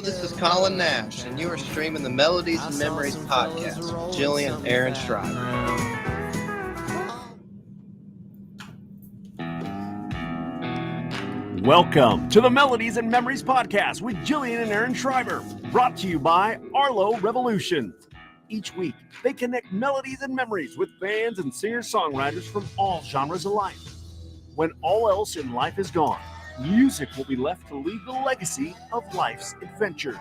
this is Colin Nash, and you are streaming the Melodies and Memories podcast with Jillian and Aaron Schreiber. Welcome to the Melodies and Memories podcast with Jillian and Aaron Schreiber, brought to you by Arlo Revolution. Each week, they connect melodies and memories with fans and singer-songwriters from all genres of life. When all else in life is gone, music will be left to leave the legacy of life's adventures.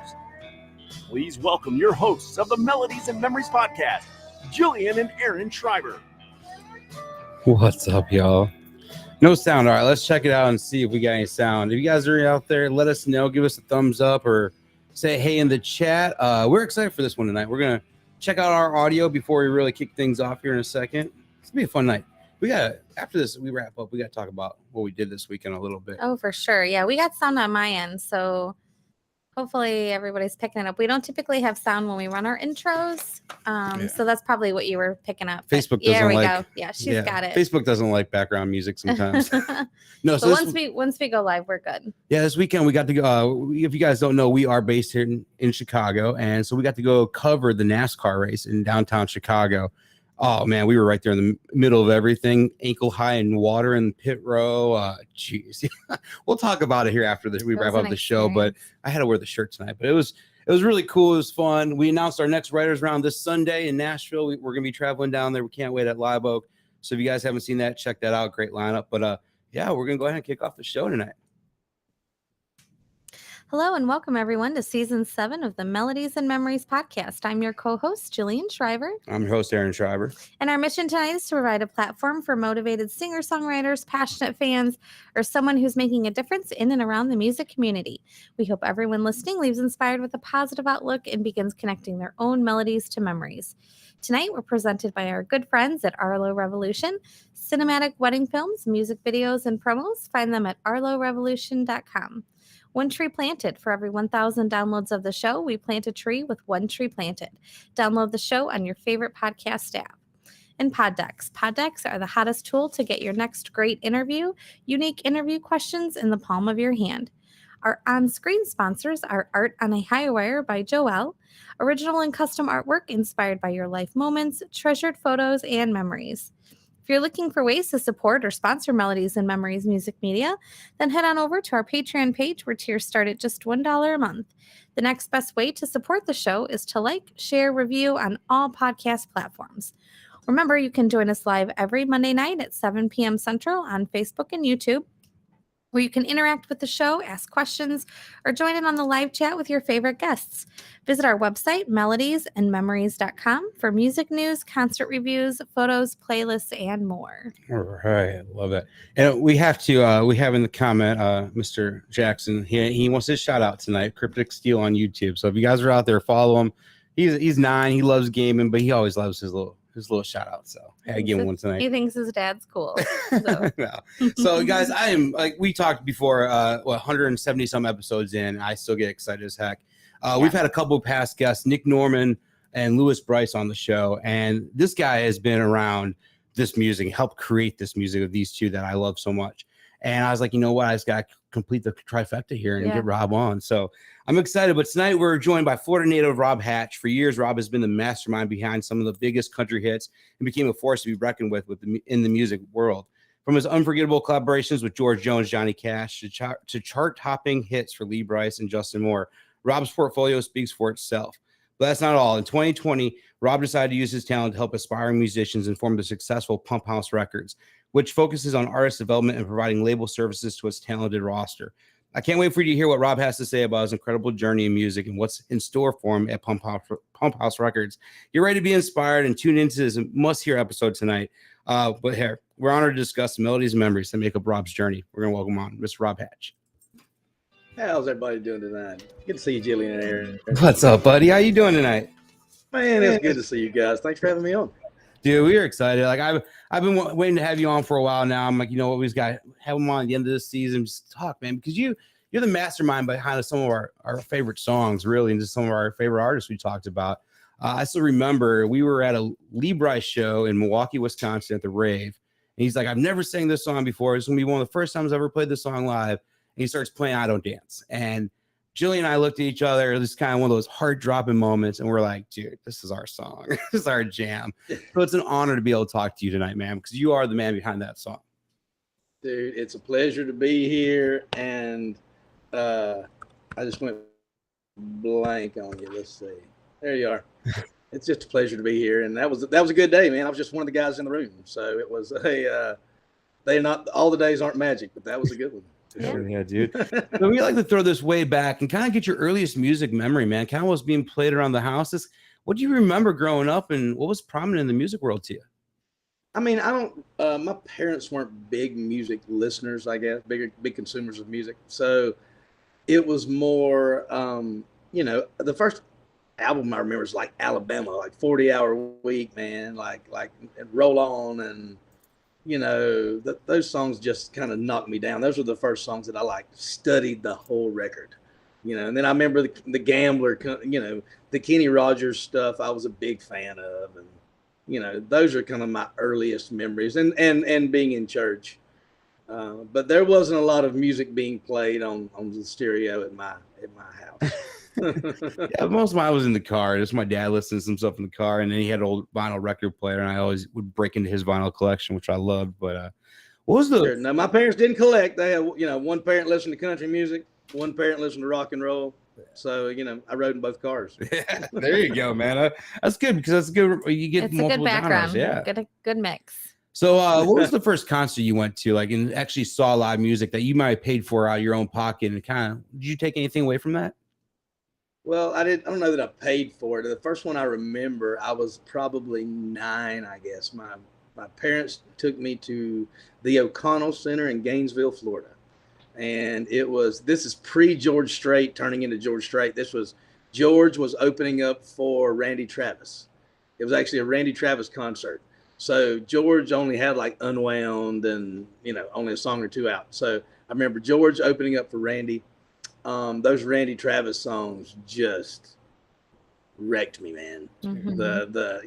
Please welcome your hosts of the Melodies and Memories podcast, Jillian and Aaron Schreiber. What's up, y'all? No sound. All right, let's check it out and see if we got any sound. If you guys are out there, let us know. Give us a thumbs up or say hey in the chat. We're excited for this one tonight. We're going to check out our audio before we really kick things off here in a second. It's going to be a fun night. After this, we wrap up, we got to talk about what we did this weekend a little bit. Oh, for sure. Yeah, we got sound on my end, so hopefully everybody's picking it up. We don't typically have sound when we run our intros, so that's probably what you were picking up. Facebook doesn't there we like, go. Yeah, she's got it. Facebook doesn't like background music sometimes. No, so once we go live, we're good. Yeah, this weekend we got to go. If you guys don't know, we are based here in Chicago, and so we got to go cover the NASCAR race in downtown Chicago. Oh man, we were right there in the middle of everything, ankle high in water in the pit row. Geez, we'll talk about it here after we wrap up the show. But I had to wear the shirt tonight. But it was really cool. It was fun. We announced our next writers round this Sunday in Nashville. We're gonna be traveling down there. We can't wait at Live Oak. So if you guys haven't seen that, check that out. Great lineup. But yeah, we're gonna go ahead and kick off the show tonight. Hello and welcome everyone to season 7 of the Melodies and Memories podcast. I'm your co-host, Jillian Schreiber. I'm your host, Aaron Schreiber. And our mission tonight is to provide a platform for motivated singer-songwriters, passionate fans, or someone who's making a difference in and around the music community. We hope everyone listening leaves inspired with a positive outlook and begins connecting their own melodies to memories. Tonight, we're presented by our good friends at Arlo Revolution, cinematic wedding films, music videos, and promos. Find them at arlorevolution.com. One tree planted. For every 1,000 downloads of the show, we plant a tree with one tree planted. Download the show on your favorite podcast app. And Pod Decks. Pod Decks are the hottest tool to get your next great interview, unique interview questions in the palm of your hand. Our on-screen sponsors are Art on a High Wire by Joelle, original and custom artwork inspired by your life moments, treasured photos, and memories. If you're looking for ways to support or sponsor Melodies and Memories music media, then head on over to our Patreon page where tiers start at just $1 a month. The next best way to support the show is to like, share, review on all podcast platforms. Remember, you can join us live every Monday night at 7 p.m. Central on Facebook and YouTube, where you can interact with the show, ask questions, or join in on the live chat with your favorite guests. Visit our website, melodiesandmemories.com, for music news, concert reviews, photos, playlists, and more. All right, love that. And we have in the comment, Mr. Jackson, he wants his shout out tonight, Cryptic Steel on YouTube. So if you guys are out there, follow him. He's 9, he loves gaming, but he always loves his little shout out. So I give him one tonight. He thinks his dad's cool. So, no. So guys, I am, like we talked before, 170 some episodes in, I still get excited as heck. We've had a couple of past guests, Nick Norman and Brice on the show. And this guy has been around this music, helped create this music of these two that I love so much. And I was like, you know what? I just got to complete the trifecta here and get Rob on. So I'm excited. But tonight we're joined by Florida native Rob Hatch. For years, Rob has been the mastermind behind some of the biggest country hits and became a force to be reckoned with in the music world. From his unforgettable collaborations with George Jones, Johnny Cash, to chart-topping hits for Lee Brice and Justin Moore, Rob's portfolio speaks for itself. But that's not all. In 2020, Rob decided to use his talent to help aspiring musicians and form the successful Pump House Records, which focuses on artist development and providing label services to its talented roster. I can't wait for you to hear what Rob has to say about his incredible journey in music and what's in store for him at Pump House Records. You're ready to be inspired and tune into this must-hear episode tonight. But here, we're honored to discuss the melodies and memories that make up Rob's journey. We're going to welcome on Mr. Rob Hatch. How's everybody doing tonight? Good to see you, Jillian and Aaron. What's up, buddy? How you doing tonight? Man, it's good to see you guys. Thanks for having me on. Dude, we are excited. Like I've been waiting to have you on for a while now. I'm like, you know what, we just got to have him on at the end of this season. Just talk, man, because you're the mastermind behind some of our favorite songs, really, and just some of our favorite artists we talked about. I still remember we were at a Lee Brice show in Milwaukee, Wisconsin at the Rave. And he's like, I've never sang this song before. It's going to be one of the first times I ever played this song live. And he starts playing I Don't Dance. And Jillian and I looked at each other. It was kind of one of those heart-dropping moments, and we're like, dude, this is our song. This is our jam. So it's an honor to be able to talk to you tonight, man, because you are the man behind that song. Dude, it's a pleasure to be here, and I just went blank on you. Let's see. There you are. It's just a pleasure to be here, and that was a good day, man. I was just one of the guys in the room, so it was they not all the days aren't magic, but that was a good one. Yeah, dude. So we like to throw this way back and kind of get your earliest music memory, man. Kind of what's being played around the houses. What do you remember growing up, and what was prominent in the music world to you? I mean, I don't. My parents weren't big music listeners, I guess, big consumers of music. So it was more, the first album I remember is like Alabama, like 40-hour week, man, like Roll On, and those songs just kind of knocked me down. Those were the first songs that I studied the whole record, And then I remember the Gambler, the Kenny Rogers stuff. I was a big fan of, and those are kind of my earliest memories, and being in church. But there wasn't a lot of music being played on the stereo at my house. Yeah, most of mine was in the car. Just my dad listened to some stuff in the car, and then he had an old vinyl record player, and I always would break into his vinyl collection, which I loved. But what was the? Sure. No, my parents didn't collect. They had, one parent listened to country music, one parent listened to rock and roll. So I rode in both cars. Yeah, there you go, man. That's good because that's good. You get It's a multiple good background. genres. Yeah, Good mix. So what was the first concert you went to, and actually saw live music that you might have paid for out of your own pocket? And did you take anything away from that? Well, I don't know that I paid for it. The first one I remember, I was probably 9, I guess. My parents took me to the O'Connell Center in Gainesville, Florida. And this is pre-George Strait turning into George Strait. George was opening up for Randy Travis. It was actually a Randy Travis concert. So George only had Unwound and, only a song or two out. So I remember George opening up for Randy. Those Randy Travis songs just wrecked me, man. Mm-hmm. The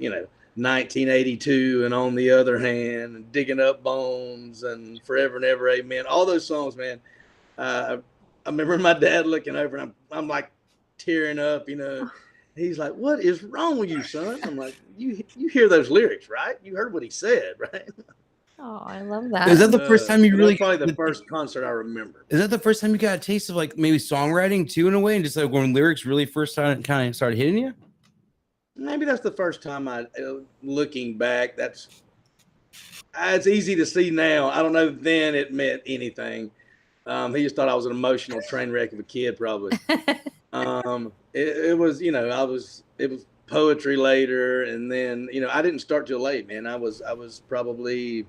1982 and On the Other Hand and Digging Up Bones and Forever and Ever Amen. All those songs, man. I remember my dad looking over and I'm tearing up, He's like, "What is wrong with you, son?" I'm like, you hear those lyrics, right? You heard what he said, right? Oh, I love that. Is that the first time you really? That's probably the first concert I remember. Is that the first time you got a taste of maybe songwriting too, in a way, and just when lyrics really first kind of started hitting you? Maybe that's the first time looking back. It's easy to see now. I don't know then it meant anything. He just thought I was an emotional train wreck of a kid, probably. It was, it was poetry later, and then I didn't start till late, man. I was probably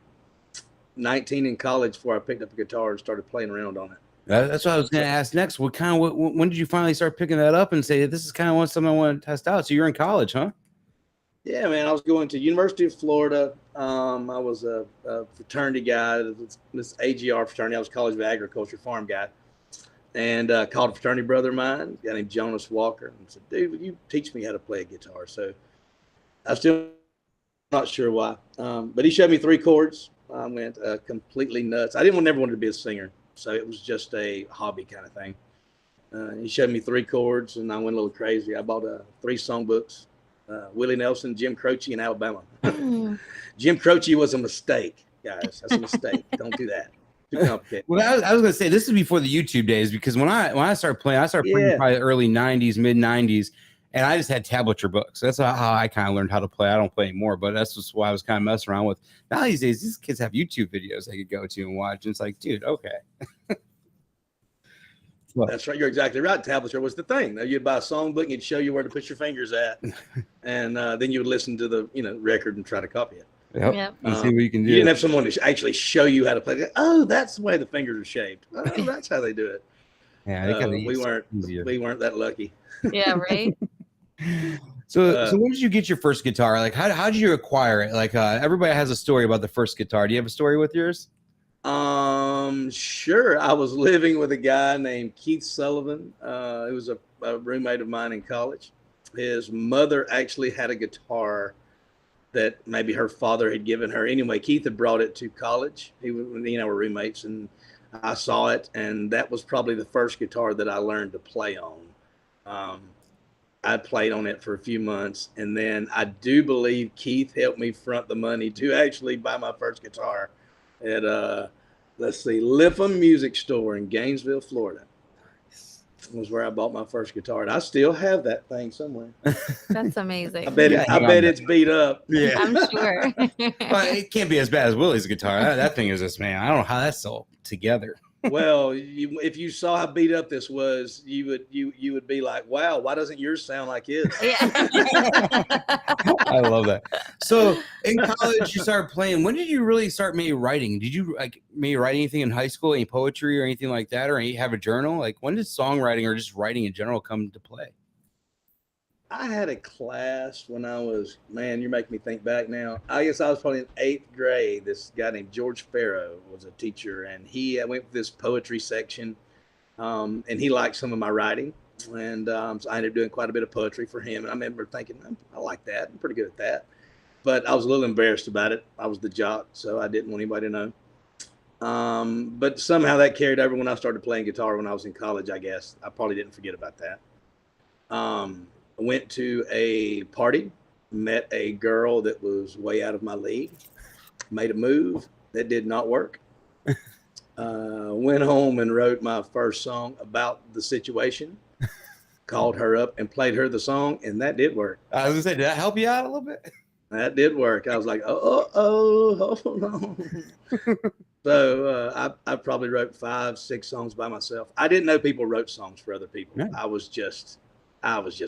19 in college before I picked up a guitar and started playing around on it. That's what I was going to ask next. When did you finally start picking that up and say this is kind of something I want to test out? So you're in college, huh? Yeah, man. I was going to University of Florida. I was a fraternity guy, this AGR fraternity. I was College of Agriculture farm guy. And called a fraternity brother of mine, a guy named Jonas Walker, and said, "Dude, will you teach me how to play a guitar?" So I'm still not sure why, but he showed me 3 chords. I went completely nuts. I never wanted to be a singer, so it was just a hobby kind of thing. He showed me 3 chords, and I went a little crazy. I bought 3 songbooks, Willie Nelson, Jim Croce, and Alabama. Jim Croce was a mistake, guys. That's a mistake. Don't do that. Too complicated. Well, I was going to say this is before the YouTube days, because when I started playing, probably early 90s, mid 90s, and I just had tablature books. That's how I kind of learned how to play. I don't play anymore, but that's just why I was kind of messing around with. Now these days, these kids have YouTube videos they could go to and watch. And it's like, dude, okay. That's right. You're exactly right. Tablature was the thing. Now you'd buy a songbook and it'd show you where to put your fingers at, and then you would listen to the record and try to copy it. Yep. And see what you can do. You didn't have someone to actually show you how to play. Oh, that's the way the fingers are shaped. Oh, that's how they do it. Yeah, we weren't that lucky. Yeah, right. So when did you get your first guitar? How did you acquire it? Everybody has a story about the first guitar. Do you have a story with yours? Sure. I was living with a guy named Keith Sullivan. He was a roommate of mine in college. His mother actually had a guitar that maybe her father had given her. Anyway, Keith had brought it to college. He were roommates, and I saw it, and that was probably the first guitar that I learned to play on. I played on it for a few months, and then I do believe Keith helped me front the money to actually buy my first guitar at let's see, Lipham Music Store in Gainesville, Florida. Was where I bought my first guitar, and I still have that thing somewhere. That's amazing. I bet it's beat up. Yeah, I'm sure. Well, it can't be as bad as Willie's guitar. That thing is just, man, I don't know how that's all together. Well, if you saw how beat up this was, you would be like, wow, why doesn't yours sound like his? Yeah. I love that. So in college, you started playing. When did you really start maybe writing? Did you maybe write anything in high school, any poetry or anything like that, or have a journal? Like, when did songwriting or just writing in general come into play? I had a class when I was, man, you're making me think back now. I guess I was probably in 8th grade. This guy named George Farrow was a teacher, and I went with this poetry section, and he liked some of my writing. And so I ended up doing quite a bit of poetry for him. And I remember thinking, I like that. I'm pretty good at that. But I was a little embarrassed about it. I was the jock, so I didn't want anybody to know. But somehow that carried over when I started playing guitar when I was in college, I guess. I probably didn't forget about that. I went to a party, met a girl that was way out of my league, made a move that did not work. Went home and wrote my first song about the situation, called her up and played her the song, and that did work. I was gonna say, did that help you out a little bit? That did work. I was like, hold on. So I probably wrote 5-6 songs by myself. I didn't know people wrote songs for other people. Yeah. I was just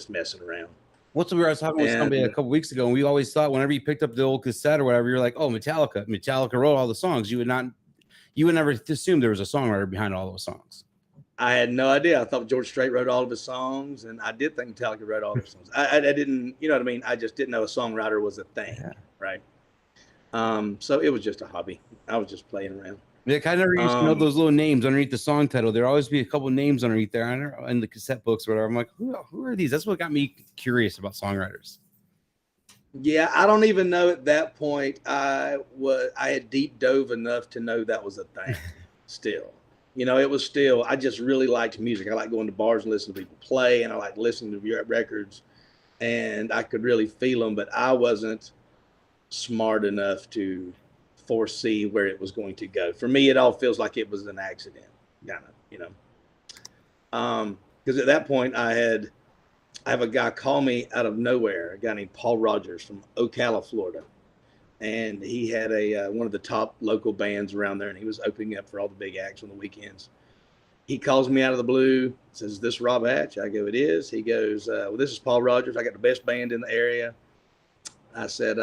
messing around. What's we were talking with somebody a couple weeks ago, and we always thought whenever you picked up the old cassette or whatever, you're like, oh, Metallica wrote all the songs. You would never assume there was a songwriter behind all those songs. I had no idea. I thought George Strait wrote all of his songs, and I did think Metallica wrote all of his songs. I didn't, you know what I mean? I just didn't know a songwriter was a thing, right? So it was just a hobby. I was just playing around. Yeah, I never used to know those little names underneath the song title. There'd always be a couple of names underneath there in the cassette books or whatever. I'm like, who are these? That's what got me curious about songwriters. Yeah, I don't even know at that point. I had deep dove enough to know that was a thing. Still, it was still. I just really liked music. I like going to bars and listening to people play, and I like listening to records, and I could really feel them. But I wasn't smart enough to foresee where it was going to go. For me, it all feels like it was an accident, kind of, because at that point I have a guy call me out of nowhere, a guy named Paul Rogers from Ocala, Florida, and he had one of the top local bands around there, and he was opening up for all the big acts on the weekends. He calls me out of the blue, says, "Is this Rob Hatch?" I go, "It is." He goes, "Well, this is Paul Rogers. I got the best band in the area." I said,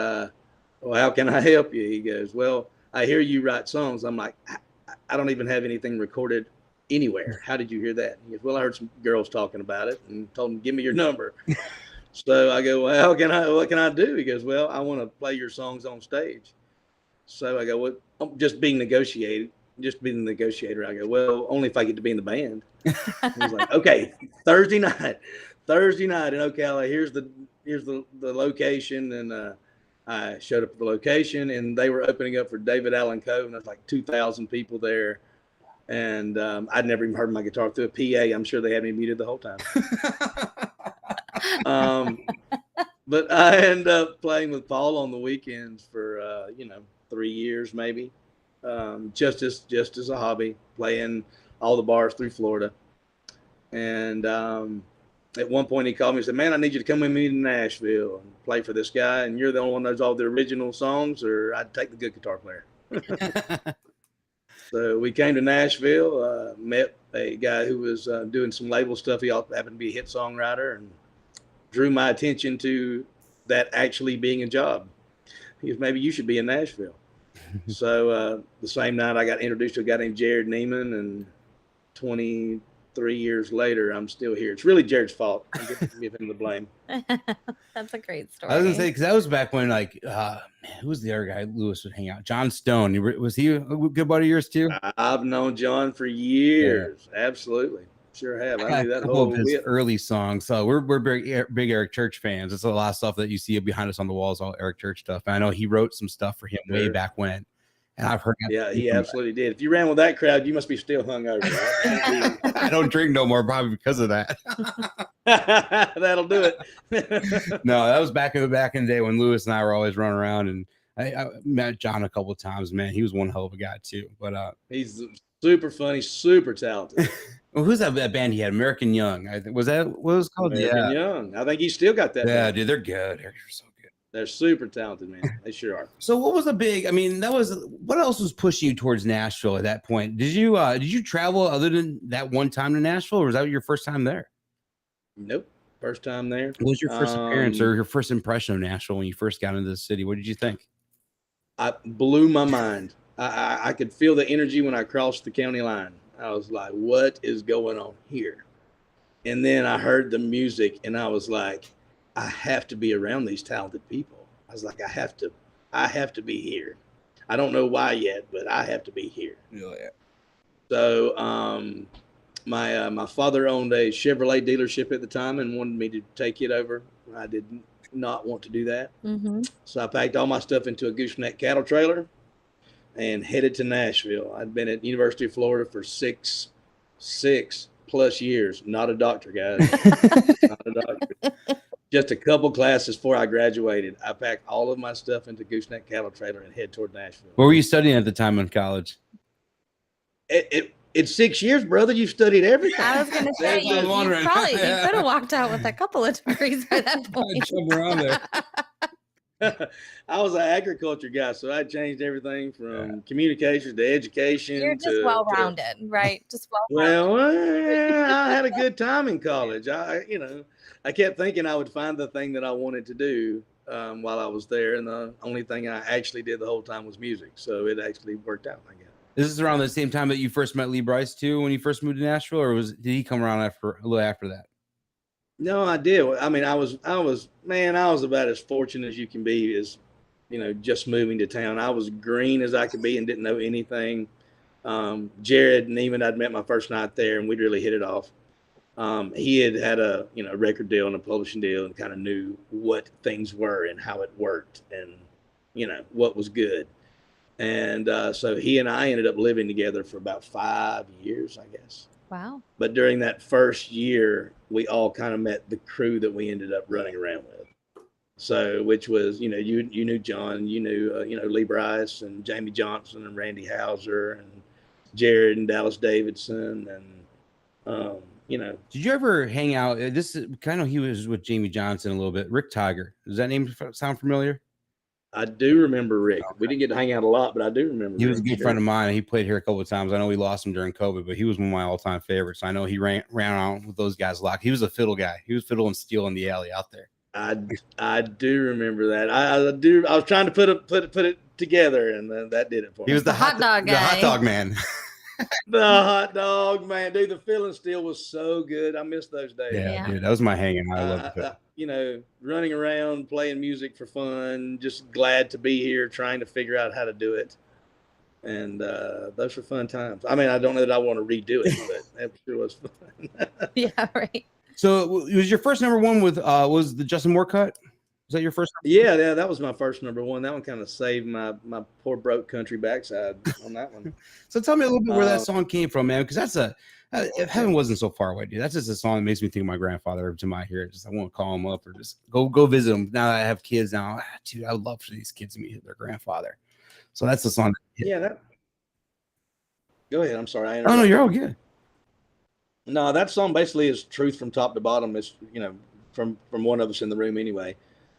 "Well, how can I help you?" He goes, "Well, I hear you write songs." I'm like, I don't even have anything recorded anywhere. How did you hear that? He goes, "Well, I heard some girls talking about it and told them, give me your number." So I go, "Well, what can I do?" He goes, "Well, I want to play your songs on stage." So I go, "Well, I'm just being the negotiator. I go, "Well, only if I get to be in the band." He's like, "Okay, Thursday night in Ocala. Here's the location." And I showed up at the location, and they were opening up for David Allen Coe, and there's like 2,000 people there. And I'd never even heard my guitar through a PA. I'm sure they had me muted the whole time. But I ended up playing with Paul on the weekends for 3 years maybe, just as a hobby, playing all the bars through Florida. And at one point he called me and said, "Man, I need you to come with me to Nashville and play for this guy, and you're the only one that knows all the original songs, or I'd take the good guitar player." So we came to Nashville, met a guy who was doing some label stuff. He happened to be a hit songwriter, and drew my attention to that actually being a job. He goes, "Maybe you should be in Nashville." So the same night I got introduced to a guy named Jared Neiman, and 23 years later, I'm still here. It's really Jared's fault. I give him the blame. That's a great story. I was gonna say, because that was back when, who was the other guy Lewis would hang out? John Stone. Was he a good buddy of yours too? I've known John for years. Yeah. Absolutely. Sure have. I knew that whole of his early songs. So we're big Eric Church fans. It's a lot of stuff that you see behind us on the walls, all Eric Church stuff. And I know he wrote some stuff for him way back when. And I've heard that. Yeah, he absolutely did. If you ran with that crowd, you must be still hungover. Right? I don't drink no more, probably because of that. That'll do it. No, that was back in the day when Lewis and I were always running around, and I met John a couple of times. Man, he was one hell of a guy too. But he's super funny, super talented. well, who's that band he had? American Young. I think was that what it was called? American Young. I think he still got that. Yeah, band. dude, they're good. They're so good. They're super talented, man. They sure are. So what was a big? I mean, what else was pushing you towards Nashville at that point? Did you travel other than that one time to Nashville, or was that your first time there? Nope, first time there. What was your first appearance or your first impression of Nashville when you first got into the city? What did you think? I blew my mind. I could feel the energy when I crossed the county line. I was like, "What is going on here?" And then I heard the music, and I was like, I have to be around these talented people. I was like, I have to be here. I don't know why yet, but I have to be here. Yeah. So my father owned a Chevrolet dealership at the time and wanted me to take it over. I did not want to do that. Mm-hmm. So I packed all my stuff into a gooseneck cattle trailer and headed to Nashville. I'd been at University of Florida for six plus years. Not a doctor, guys. Not a doctor. Just a couple classes before I graduated. I packed all of my stuff into gooseneck cattle trailer and head toward Nashville. What were you studying at the time in college? It's 6 years, brother. You've studied everything. I was going to say, you could have walked out with a couple of degrees by that point. Jump around there. I was an agriculture guy, so I changed everything from communications to education. You're just well-rounded, right? Just well-rounded. Well, I had a good time in college. I kept thinking I would find the thing that I wanted to do while I was there, and the only thing I actually did the whole time was music. So it actually worked out, I guess. Is this around the same time that you first met Lee Brice too, when you first moved to Nashville, or did he come around a little after that? No, I did. I mean, I was about as fortunate as you can be as, just moving to town. I was green as I could be and didn't know anything. Jared and even I'd met my first night there and we'd really hit it off. He had a, record deal and a publishing deal and kind of knew what things were and how it worked and, what was good. And so he and I ended up living together for about 5 years, I guess. Wow. But during that first year, we all kind of met the crew that we ended up running around with. So, which was, you knew John, you knew Lee Brice and Jamie Johnson and Randy Hauser and Jared and Dallas Davidson and, Did you ever hang out? This is kind of, he was with Jamie Johnson a little bit. Rick Tiger. Does that name sound familiar? I do remember Rick. Okay. We didn't get to hang out a lot, but I do remember. He was a good friend of mine. He played here a couple of times. I know we lost him during COVID, but he was one of my all-time favorites. I know he ran around with those guys a lot. He was a fiddle guy. He was fiddle and steel in the alley out there. I do remember that. I do. I was trying to put it together, and that did it for me. He was the hot dog guy. The hot dog man. The hot dog man, dude. The fiddle and steel was so good. I miss those days. Yeah, dude, that was my hanging. I loved it. Running around, playing music for fun, just glad to be here, trying to figure out how to do it. And those were fun times. I mean, I don't know that I want to redo it, but it sure was fun. Yeah, right. So it was your first number one with was the Justin Moore cut? Was that your first? Yeah, that was my first number one. That one kind of saved my poor broke country backside on that one. So tell me a little bit where that song came from, man, because that's if heaven wasn't so far away, dude. That's just a song that makes me think of my grandfather every time I hear it. Just I want to call him up or just go visit him. Now that I have kids now, dude, I would love for these kids to meet their grandfather. So that's the song. Go ahead. I'm sorry. Oh no, you're all good. No, that song basically is truth from top to bottom. It's from one of us in the room anyway.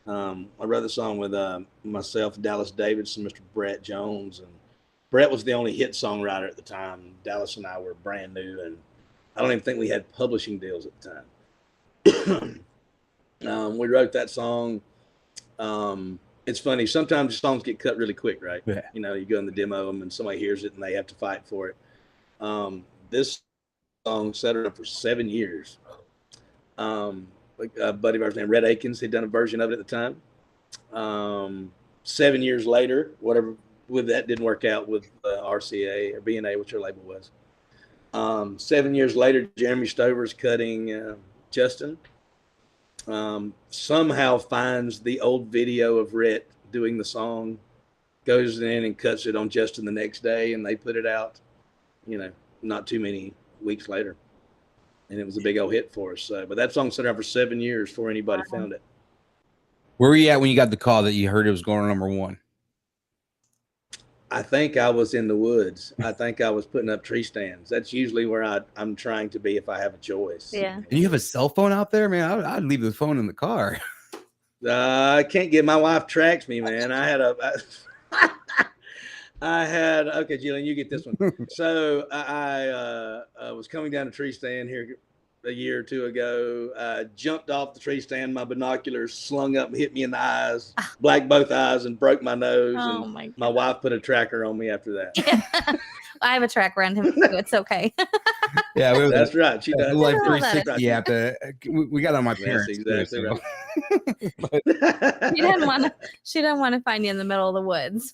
I wrote the song with myself, Dallas Davidson, Mr. Brett Jones, and Brett was the only hit songwriter at the time. Dallas and I were brand new, and I don't even think we had publishing deals at the time. We wrote that song. It's funny. Sometimes songs get cut really quick, right? Yeah. You go in the demo them, and somebody hears it, and they have to fight for it. This song sat around for 7 years. A buddy of ours named Red Akins had done a version of it at the time. 7 years later, whatever with that didn't work out with RCA or B&A, which her label was. 7 years later, Jeremy Stover's cutting Justin. Somehow finds the old video of Rhett doing the song goes in and cuts it on Justin the next day, and they put it out, not too many weeks later. And it was a big old hit for us. But that song sat around for 7 years before anybody found it. Where were you at when you got the call that you heard it was going to #1? I think I was in the woods. I think I was putting up tree stands. That's usually where I'm trying to be if I have a choice. Yeah. And you have a cell phone out there, man? I'd leave the phone in the car. I can't get, my wife tracks me, man. Okay, Jillian, you get this one. So I was coming down a tree stand here a year or two ago. Jumped off the tree stand, my binoculars slung up and hit me in the eyes, black both eyes, and broke my nose. Oh, and my wife put a tracker on me after that. Yeah. I have a tracker on him too. It's okay. Yeah, that's right. She does. Like Oh, that 360 at we got on my parents. That's exactly right. She didn't want to find you in the middle of the woods.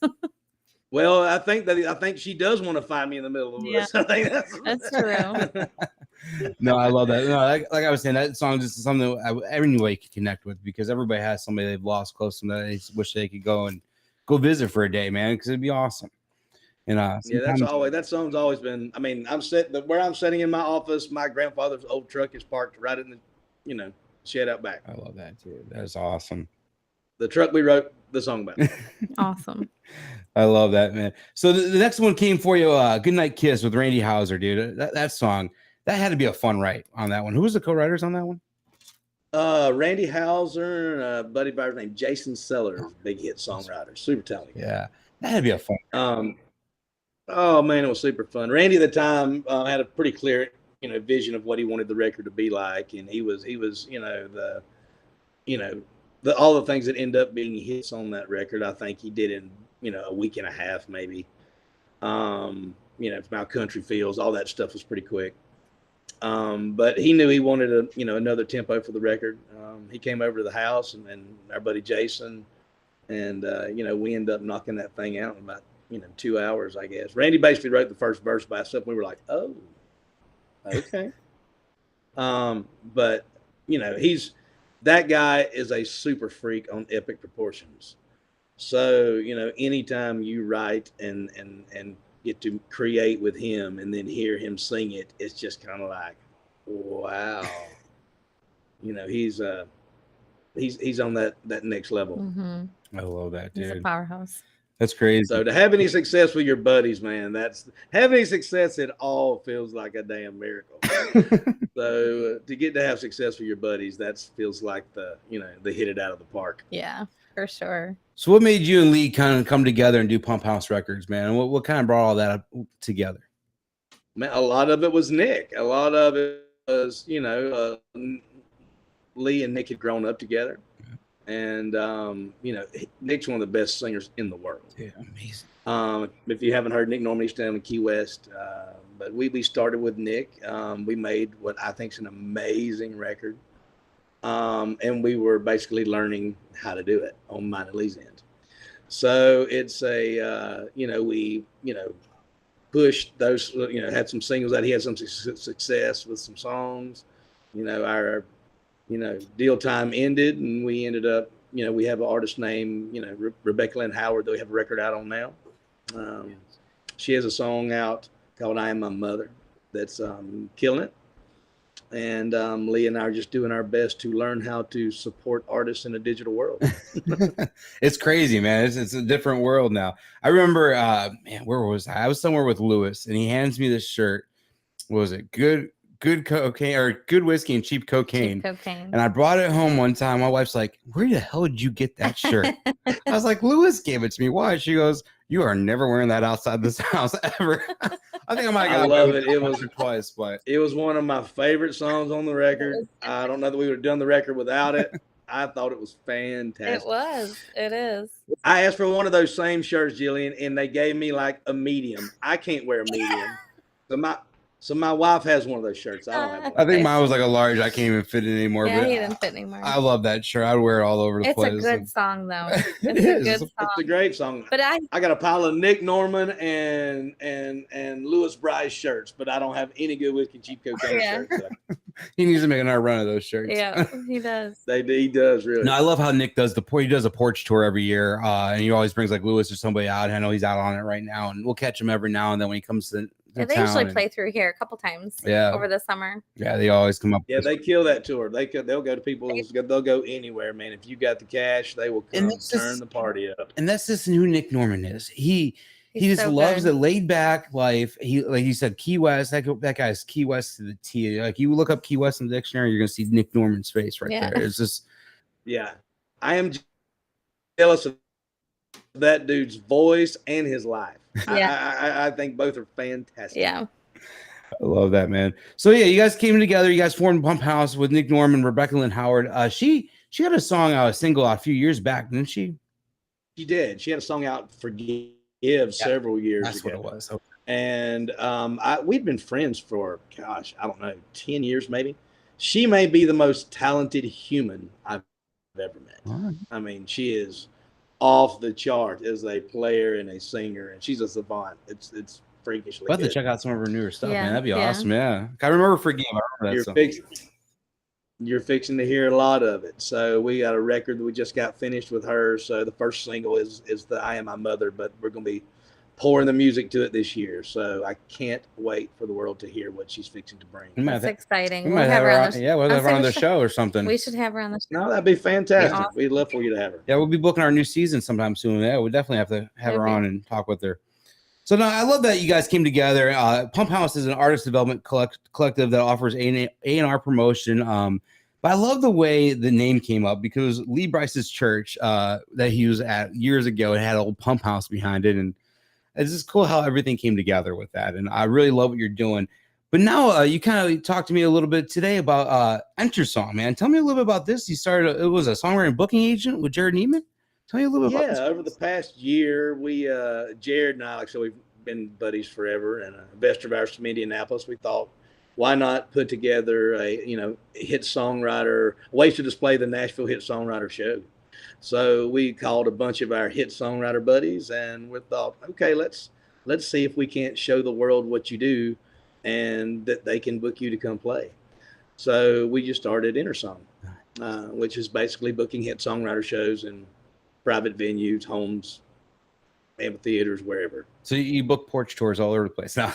Well, I think she does want to find me in the middle of the woods. Yeah. I think That's true. No, I love that. No, like I was saying, that song is just something everybody can connect with, because everybody has somebody they've lost close to them that they wish they could go visit for a day, man, because it'd be awesome. And yeah, that song's always been. I mean, where I'm sitting in my office. My grandfather's old truck is parked right in the, shed out back. I love that too. That's awesome. The truck we wrote the song about. Awesome. I love that, man. So the next one came for you, "Goodnight Kiss" with Randy Houser, dude. That song, that had to be a fun write on that one. Who was the co-writers on that one? Randy Houser and a buddy of ours named Jason Sellers, big hit songwriter, super talented. Yeah, that had to be a fun. Oh man, it was super fun. Randy at the time had a pretty clear, vision of what he wanted the record to be like, and he was, all the things that end up being hits on that record. I think he did in, a week and a half, maybe. It's about country feels, all that stuff was pretty quick. But he knew he wanted another tempo for the record. He came over to the house and our buddy Jason, and we ended up knocking that thing out in about 2 hours, I guess. Randy basically wrote the first verse by himself. We were like, oh, okay. But that guy is a super freak on epic proportions. So, anytime you write and get to create with him and then hear him sing it, it's just kind of like, wow. He's on that next level. Mm-hmm. I love that, dude. He's a powerhouse. That's crazy. So to have any success with your buddies, man, having any success at all feels like a damn miracle. So to get to have success with your buddies, that feels like the hit it out of the park. Yeah, for sure. So what made you and Lee kind of come together and do Pump House Records, man? And what kind of brought all that up together? Man, a lot of it was Nick. A lot of it was, Lee and Nick had grown up together. And, Nick's one of the best singers in the world. Yeah, amazing. If you haven't heard Nick Norman, he's down in Key West. But we started with Nick. We made what I think is an amazing record. And we were basically learning how to do it on mine and Lee's end. So it's we pushed those, had some singles that he had some success with some songs. Our deal time ended, and we ended up, we have an artist named, Rebecca Lynn Howard that we have a record out on now. She has a song out called "I Am My Mother" that's killing it. And Lee and I are just doing our best to learn how to support artists in a digital world. It's crazy, man. It's a different world now. I remember, where was I? I was somewhere with Lewis, and he hands me this shirt. What was it? Good cocaine, or good whiskey and cheap cocaine. And I brought it home one time. My wife's like, "Where the hell did you get that shirt?" I was like, "Lewis gave it to me." Why? She goes, "You are never wearing that outside this house ever." I think I love it. It was twice, but it was one of my favorite songs on the record. I don't know that we would have done the record without it. I thought it was fantastic. It was. It is. I asked for one of those same shirts, Jillian, and they gave me like a medium. I can't wear a medium. So my wife has one of those shirts. I don't have one. I think mine was like a large. I can't even fit it anymore. Yeah, but he didn't fit anymore. I love that shirt. I'd wear it all over the It's place. a good song, though. It It's a is. good song. It's a great song. But I got a pile of Nick Norman and Louis Brice shirts, but I don't have any Good Whiskey Cheap Cocaine shirts. So. He needs to make another run of those shirts. Yeah, he does. He does really. No, I love how Nick does he does a porch tour every year, and he always brings like Lewis or somebody out. I know he's out on it right now, and we'll catch him every now and then when he comes to Yeah, they usually play through here a couple times over the summer. Yeah, they always come up. Yeah, they kill that tour. They'll go to people's. They'll go anywhere, man. If you got the cash, they will come turn the party up. And that's just who Nick Norman is. He just so loves good. the laid back life. He, like you said, Key West. That guy's Key West to the T. Like you look up Key West in the dictionary, you're gonna see Nick Norman's face right there. It's just, yeah. I am jealous of that dude's voice and his life. Yeah, I think both are fantastic. Yeah. I love that, man. So yeah, you guys came together. You guys formed Pump House with Nick Norman, Rebecca Lynn Howard. She had a song out, a single out a few years back, didn't she? She did. She had a song out, Forgive, several years That's ago. what it was. Okay. And we'd been friends for, gosh, I don't know, 10 years maybe. She may be the most talented human I've ever met. Right. I mean, she is off the chart as a player and a singer, and she's a savant. It's freakishly We'll have good. to check out some of her newer stuff, Yeah, man. That'd be yeah. awesome. Yeah, I remember Forgive. I remember that song. You're fixing to hear a lot of it. So we got a record that we just got finished with her. So the first single is the I Am My Mother, but we're going to be pouring the music to it this year. So I can't wait for the world to hear what she's fixing to bring. That's exciting. We might have her on. Yeah, we'll have her on the show. show or something. We should have her on the show. No, that'd be fantastic. Awesome. We'd love for you to have her. Yeah, we'll be booking our new season sometime soon. Yeah, we'll definitely have to have her on and talk with her. So no, I love that you guys came together. Pump House is an artist development collective that offers A&R promotion. But I love the way the name came up because Lee Brice's church that he was at years ago, it had an old pump house behind it. And it's just cool how everything came together with that. And I really love what you're doing. But now you kind of talked to me a little bit today about Enter Song, man. Tell me a little bit about this. You started, it was a songwriting booking agent with Jared Neiman. Tell me a little bit about this. Yeah, over the past year, we, Jared and I, like I said, we've been buddies forever. And a investor of ours from Indianapolis, we thought, why not put together a, hit songwriter, ways to display the Nashville Hit Songwriter Show. So we called a bunch of our hit songwriter buddies and we thought, okay, let's see if we can't show the world what you do and that they can book you to come play. So we just started Enter Song, which is basically booking hit songwriter shows in private venues, homes, amphitheaters, wherever. So you book porch tours all over the place now.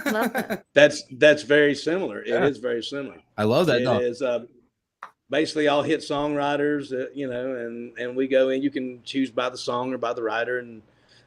Love that. That's very similar. It is very similar. I love that. It is basically all hit songwriters, and we go in. You can choose by the song or by the writer, and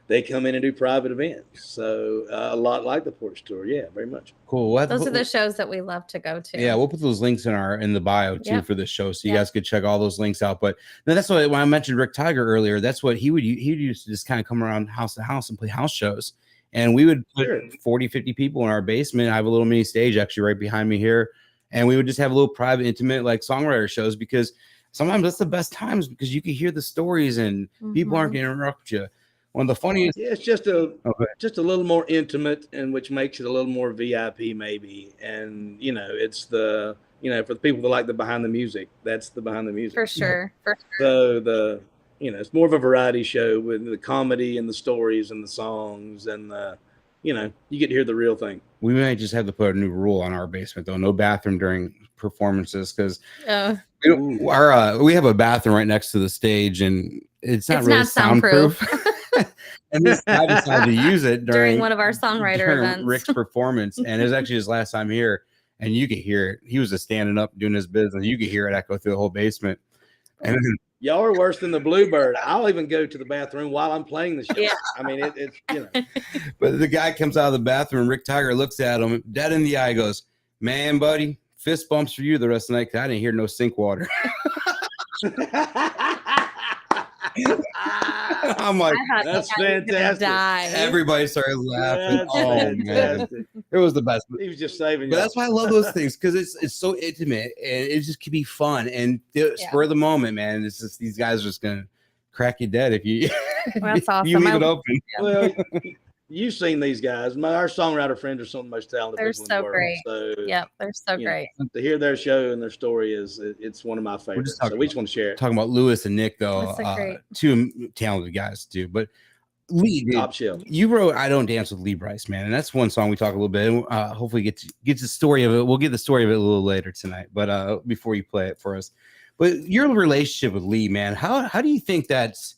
they come in and do private events. So a lot like the porch tour. Yeah, very much. Cool. Those are the shows that we love to go to. Yeah, we'll put those links in the bio too for this show, so you guys could check all those links out. But no, that's what when I mentioned Rick Tiger earlier. That's what he used to just kind of come around house to house and play house shows. And we would put 40, 50 people in our basement. I have a little mini stage actually right behind me here. And we would just have a little private, intimate, like songwriter shows because sometimes that's the best times because you can hear the stories and people aren't going to interrupt you. One of the funniest. Yeah, it's just a little more intimate, and which makes it a little more VIP maybe. And it's the for the people that like the behind the music, that's the behind the music for sure. So it's more of a variety show with the comedy and the stories and the songs and you get to hear the real thing. We might just have to put a new rule on our basement though. No bathroom during performances because we have a bathroom right next to the stage and it's not really soundproof. And this guy decided to use it during one of our songwriter events. Rick's performance, and it was actually his last time here, and you could hear it. He was just standing up doing his business. You could hear it echo through the whole basement. And then, y'all are worse than the Bluebird. I'll even go to the bathroom while I'm playing the show. Yeah. I mean, it's But the guy comes out of the bathroom. Rick Tiger looks at him dead in the eye. Goes, "Man, buddy, fist bumps for you the rest of the night. 'Cause I didn't hear no sink water." I'm like, that's fantastic. Everybody started laughing. Man, it was the best. He was just saving. But that's why I love those things because it's so intimate and it just can be fun and spur of the moment, man. It's just these guys are just gonna crack you dead if you that's awesome. you leave it open. Well, you've seen these guys. Our songwriter friends are some of the most talented They're people in so the world. great. So Yep, they're so you know, great. to hear their show and their story it's one of my favorites. So we just want to share it. Talking about Lewis and Nick, though, That's so two talented guys too. But Lee, dude, Top shelf. you wrote "I Don't Dance with Lee Brice," man, and that's one song we talk a little bit. Hopefully, get the story of it. We'll get the story of it a little later tonight. But before you play it for us, but your relationship with Lee, man, how do you think that's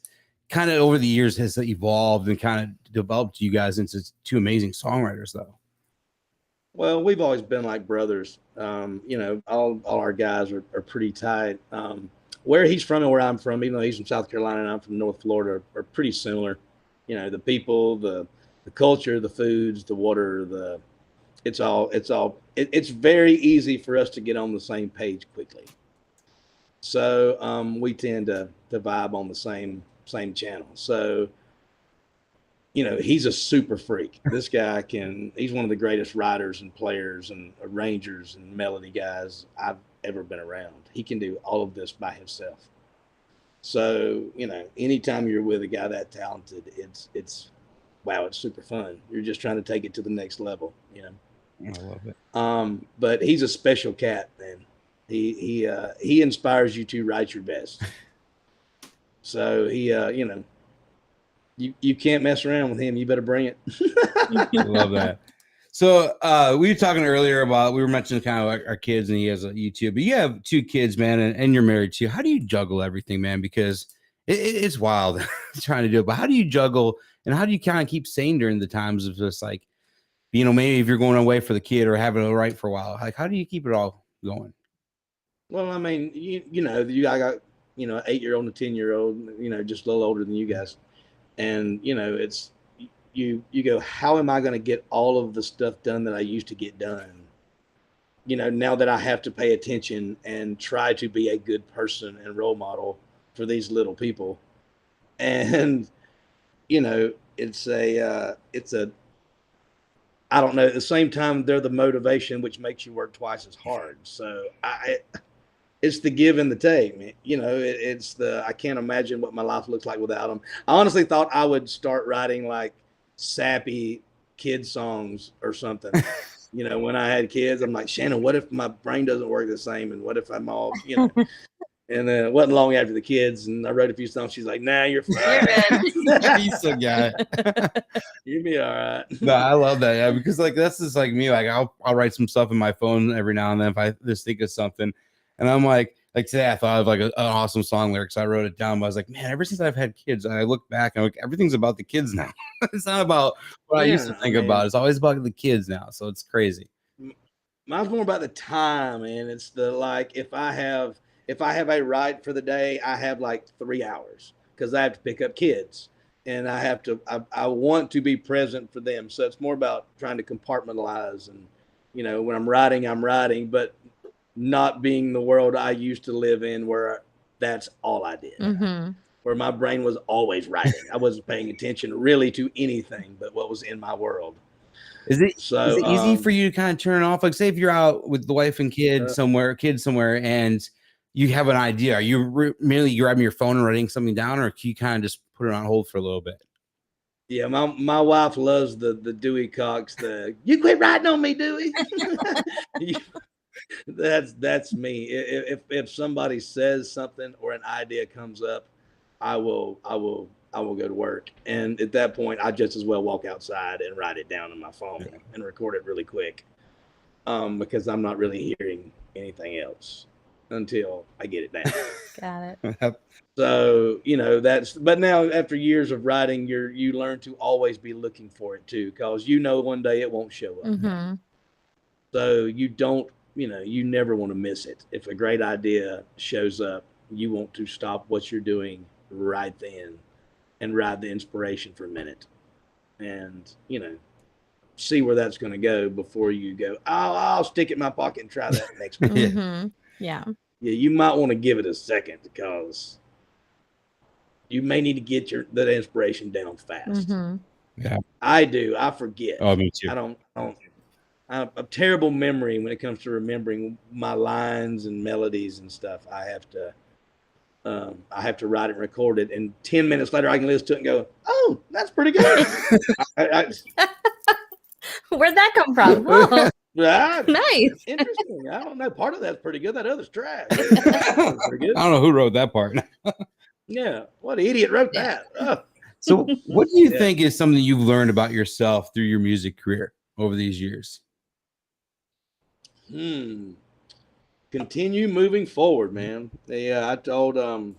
kind of over the years has evolved and kind of developed you guys into two amazing songwriters, though? Well, we've always been like brothers. You know, all our guys are pretty tight. Where he's from and where I'm from, even though he's from South Carolina and I'm from North Florida, are pretty similar. You know, the people, the culture, the foods, the water, it's very easy for us to get on the same page quickly. So we tend to vibe on the same channel. So, you know, he's a super freak. This guy he's one of the greatest writers and players and arrangers and melody guys I've ever been around. He can do all of this by himself. So, you know, anytime you're with a guy that talented, it's wow, it's super fun. You're just trying to take it to the next level, you know. I love it. But he's a special cat, man. He inspires you to write your best. So you know, you can't mess around with him. You better bring it. I love that. So we were talking earlier about, we were mentioning kind of like our kids, and he has a YouTube, but you have two kids, man, and you're married too. How do you juggle everything, man? Because it's wild trying to do it, but how do you juggle, and how do you kind of keep sane during the times of just like, you know, maybe if you're going away for the kid or having to write for a while, like how do you keep it all going? Well, I mean, I got, you know, 8-year-old and a 10-year-old, you know, just a little older than you guys. And, you know, it's, you go, how am I going to get all of the stuff done that I used to get done? You know, now that I have to pay attention and try to be a good person and role model for these little people. And, you know, it's a, I don't know, at the same time, they're the motivation, which makes you work twice as hard. So it's the give and the take, man. You know, I can't imagine what my life looks like without them. I honestly thought I would start writing like sappy kid songs or something. You know, when I had kids, I'm like, Shannon, what if my brain doesn't work the same? And what if I'm all, you know, and it wasn't long after the kids, and I wrote a few songs. She's like, nah, you're fine. He's so guy. You'll be all right. No, I love that. Yeah, because like that's just like me. Like I'll write some stuff in my phone every now and then if I just think of something, and I'm like today I thought of like an awesome song lyrics. I wrote it down. But I was like, man, ever since I've had kids, and I look back and I'm like, everything's about the kids now. It's not about what I used to think about. It's always about the kids now. So it's crazy. Mine's more about the time, man. It's the like if I have a ride for the day, I have like 3 hours because I have to pick up kids and I want to be present for them. So it's more about trying to compartmentalize, and, you know, when I'm writing, but not being the world I used to live in where that's all I did, where my brain was always writing. I wasn't paying attention really to anything but what was in my world. Is it easy for you to kind of turn off? Like say if you're out with the wife and kid somewhere, and you have an idea, are you merely grabbing your phone and writing something down, or can you kind of just put it on hold for a little bit? Yeah, my wife loves the Dewey Cox, you quit writing on me, Dewey. That's me. If somebody says something or an idea comes up, I will go to work. And at that point, I just as well walk outside and write it down on my phone and record it really quick. Because I'm not really hearing anything else until I get it down. Got it. So, you know, but now after years of writing, you learn to always be looking for it too, because you know one day it won't show up. So you never want to miss it. If a great idea shows up, you want to stop what you're doing right then and ride the inspiration for a minute and, you know, see where that's going to go before you go, I'll stick it in my pocket and try that next week. Yeah, you might want to give it a second because you may need to get that inspiration down fast. Yeah, I do. I forget. Oh, me too. I have a terrible memory when it comes to remembering my lines and melodies and stuff. I have to I have to write it and record it, and 10 minutes later I can listen to it and go, "Oh, that's pretty good." Where'd that come from? Oh, nice. Interesting. I don't know. Part of that's pretty good. That other's trash. I don't know who wrote that part. Yeah, what idiot wrote that? So, what do you think is something you've learned about yourself through your music career over these years? Continue moving forward, man. Yeah, I told when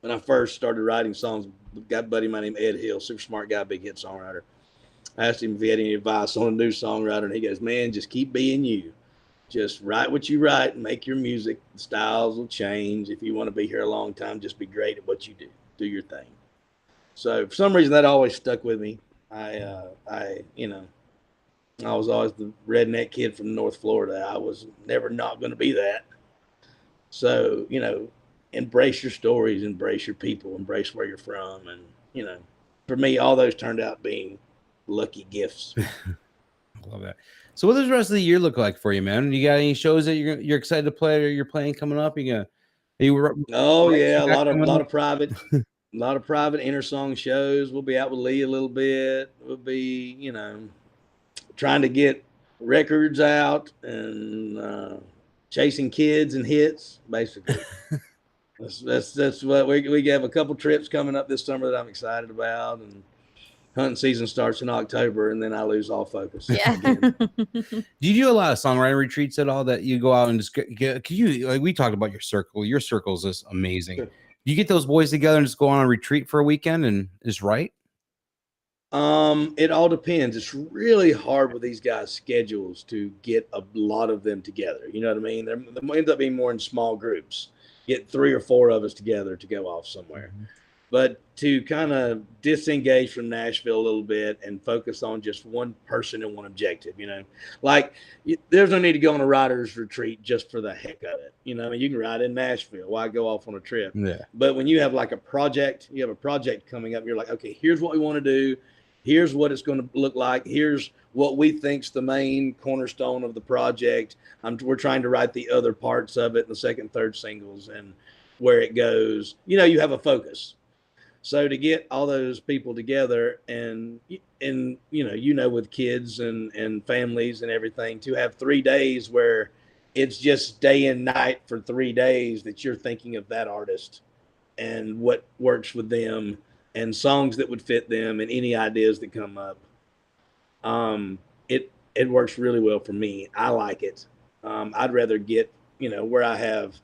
I first started writing songs, got a buddy of mine named Ed Hill, super smart guy, big hit songwriter. I asked him if he had any advice on a new songwriter, and he goes, "Man, just keep being you. Just write what you write and make your music. The styles will change. If you want to be here a long time, just be great at what you do. Do your thing." So for some reason that always stuck with me. I was always the redneck kid from North Florida. I was never not going to be that. So, embrace your stories, embrace your people, embrace where you're from. And, for me, all those turned out being lucky gifts. I love that. So what does the rest of the year look like for you, man? You got any shows that you're excited to play or you're playing coming up? Oh yeah, a lot of private inner song shows. We'll be out with Lee a little bit. We'll be, trying to get records out and chasing kids and hits, basically. That's what we have a couple trips coming up this summer that I'm excited about, and hunting season starts in October, and then I lose all focus. Yeah. Do you do a lot of songwriting retreats at all that you go out and just we talked about your circle. Your circle is amazing. Sure. Do you get those boys together and just go on a retreat for a weekend and just write? It all depends. It's really hard with these guys' schedules to get a lot of them together. You know what I mean? They end up being more in small groups. Get 3 or 4 of us together to go off somewhere. Mm-hmm. But to kind of disengage from Nashville a little bit and focus on just one person and one objective, like there's no need to go on a writer's retreat just for the heck of it. You can write in Nashville. Why go off on a trip? Yeah. But when you have like a project coming up, you're like, okay, here's what we want to do. Here's what it's going to look like. Here's what we think's the main cornerstone of the project. We're trying to write the other parts of it, the second, third singles, and where it goes. You have a focus. So to get all those people together and with kids and families and everything, to have 3 days where it's just day and night for 3 days that you're thinking of that artist and what works with them and songs that would fit them and any ideas that come up. It works really well for me. I like it. I'd rather get, where I have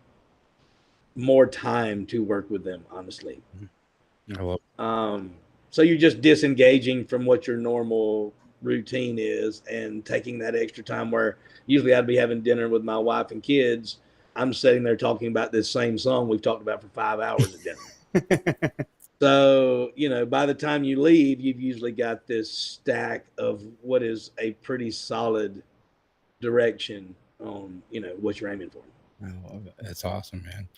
more time to work with them, honestly. So you're just disengaging from what your normal routine is and taking that extra time where usually I'd be having dinner with my wife and kids. I'm sitting there talking about this same song we've talked about for 5 hours at dinner. So, by the time you leave, you've usually got this stack of what is a pretty solid direction on, what you're aiming for. I love it. That's awesome, man.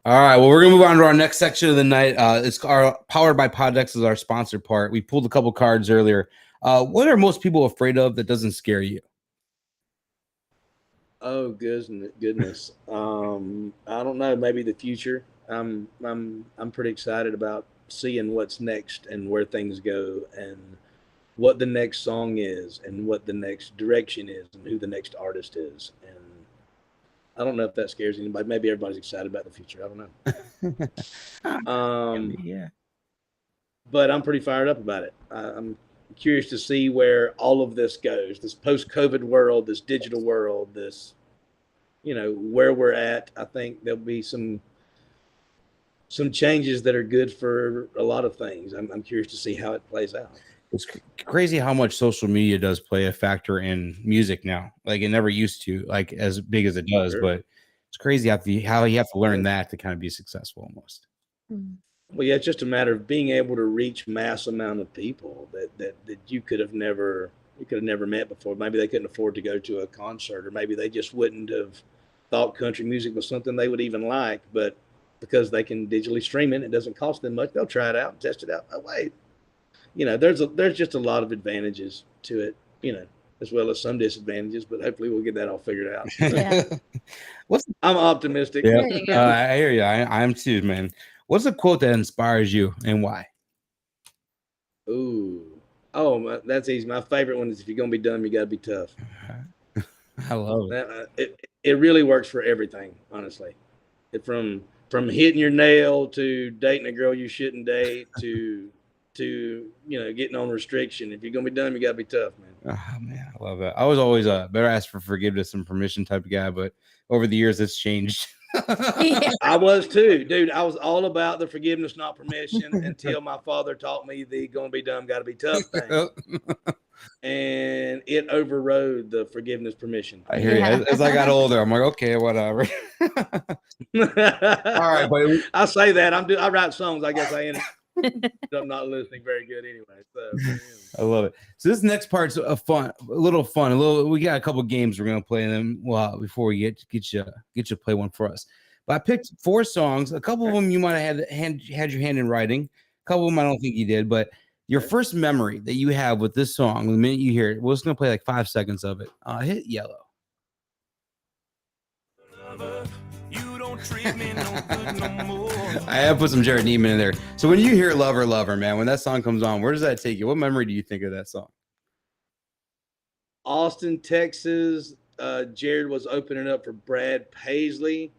All right. Well, we're going to move on to our next section of the night. It's our Powered by Poddex is our sponsored part. We pulled a couple cards earlier. What are most people afraid of that doesn't scare you? Oh, goodness. I don't know. Maybe the future. I'm pretty excited about seeing what's next and where things go and what the next song is and what the next direction is and who the next artist is. And I don't know if that scares anybody. Maybe everybody's excited about the future. I don't know. Yeah. But I'm pretty fired up about it. I'm curious to see where all of this goes, this post-COVID world, this digital world, this, where we're at. I think there'll be some changes that are good for a lot of things. I'm curious to see how it plays out. It's crazy how much social media does play a factor in music now. Like it never used to, like as big as it does, Sure. But it's crazy how you have to learn that to kind of be successful almost. Well, yeah, it's just a matter of being able to reach mass amount of people that you could have never met before. Maybe they couldn't afford to go to a concert, or maybe they just wouldn't have thought country music was something they would even like, but because they can digitally stream it doesn't cost them much, they'll try it out and test it out. Oh, wait. There's just a lot of advantages to it, as well as some disadvantages, but hopefully we'll get that all figured out. Yeah. I'm optimistic. Yeah, There you go. I hear you. I am too, man. What's a quote that inspires you and why? Ooh. Oh, that's easy. My favorite one is, if you're going to be dumb, you got to be tough. I love it. It really works for everything, honestly. From hitting your nail to dating a girl you shouldn't date to getting on restriction. If you're gonna be dumb, you gotta be tough, man. Oh, man, I love that. I was always a better ask for forgiveness and permission type of guy, but over the years it's changed. Yeah. I was too, dude. I was all about the forgiveness, not permission, until my father taught me the "gonna be dumb, gotta be tough" thing, and it overrode the forgiveness, permission. I hear you. As I got older, I'm like, okay, whatever. All right, but I say that I write songs. I guess I end up not listening very good anyway. So I love it. So this next part's a little fun. We got a couple games we're gonna play, and then before we get you play one for us. But I picked 4 songs. A couple of them you might have had your hand in writing. A couple of them I don't think you did. But your first memory that you have with this song, the minute you hear it, we're just gonna play like 5 seconds of it. Hit yellow. You don't treat me no good no more. I have put some Jared Neiman in there. So when you hear Lover, Lover, man, when that song comes on, where does that take you? What memory do you think of that song? Austin, Texas. Jared was opening up for Brad Paisley,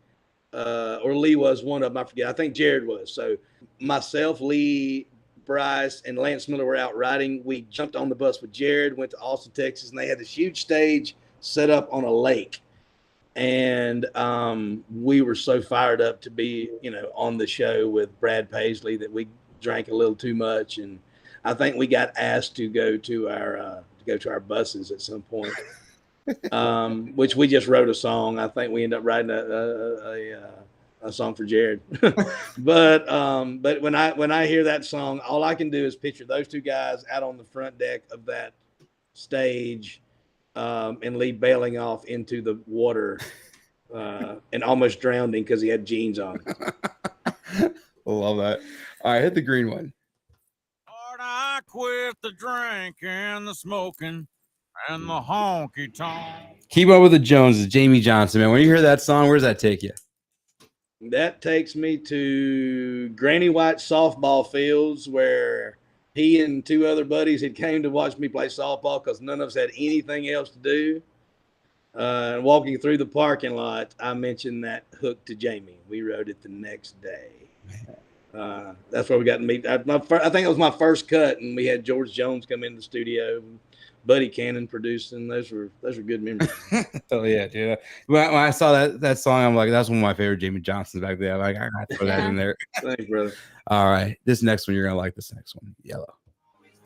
or Lee was one of them. I forget. I think Jared was. So myself, Lee, Brice, and Lance Miller were out riding. We jumped on the bus with Jared, went to Austin, Texas, and they had this huge stage set up on a lake. And we were so fired up to be, on the show with Brad Paisley that we drank a little too much, and I think we got asked to go to our buses at some point, which we just wrote a song. I think we ended up writing a song for Jared. but when I hear that song, all I can do is picture those two guys out on the front deck of that stage. And Lee bailing off into the water and almost drowning because he had jeans on. I love that. All right, hit the green one. Lord, I quit the drinking, the smoking, and the honky tonk. Keep Up with the Joneses, Jamie Johnson, man. When you hear that song, where does that take you? That takes me to Granny White softball fields where he and 2 other buddies had came to watch me play softball because none of us had anything else to do. And walking through the parking lot, I mentioned that hook to Jamie. We wrote it the next day. That's where we got to meet. I think it was my first cut, and we had George Jones come in the studio, Buddy Cannon producing. Those were good memories. Oh yeah, dude. When I saw that song, I'm like, that's one of my favorite Jamie Johnsons back there. Like, I got to throw that in there. Thanks, brother. All right, this next one, you're gonna like this next one. Yellow.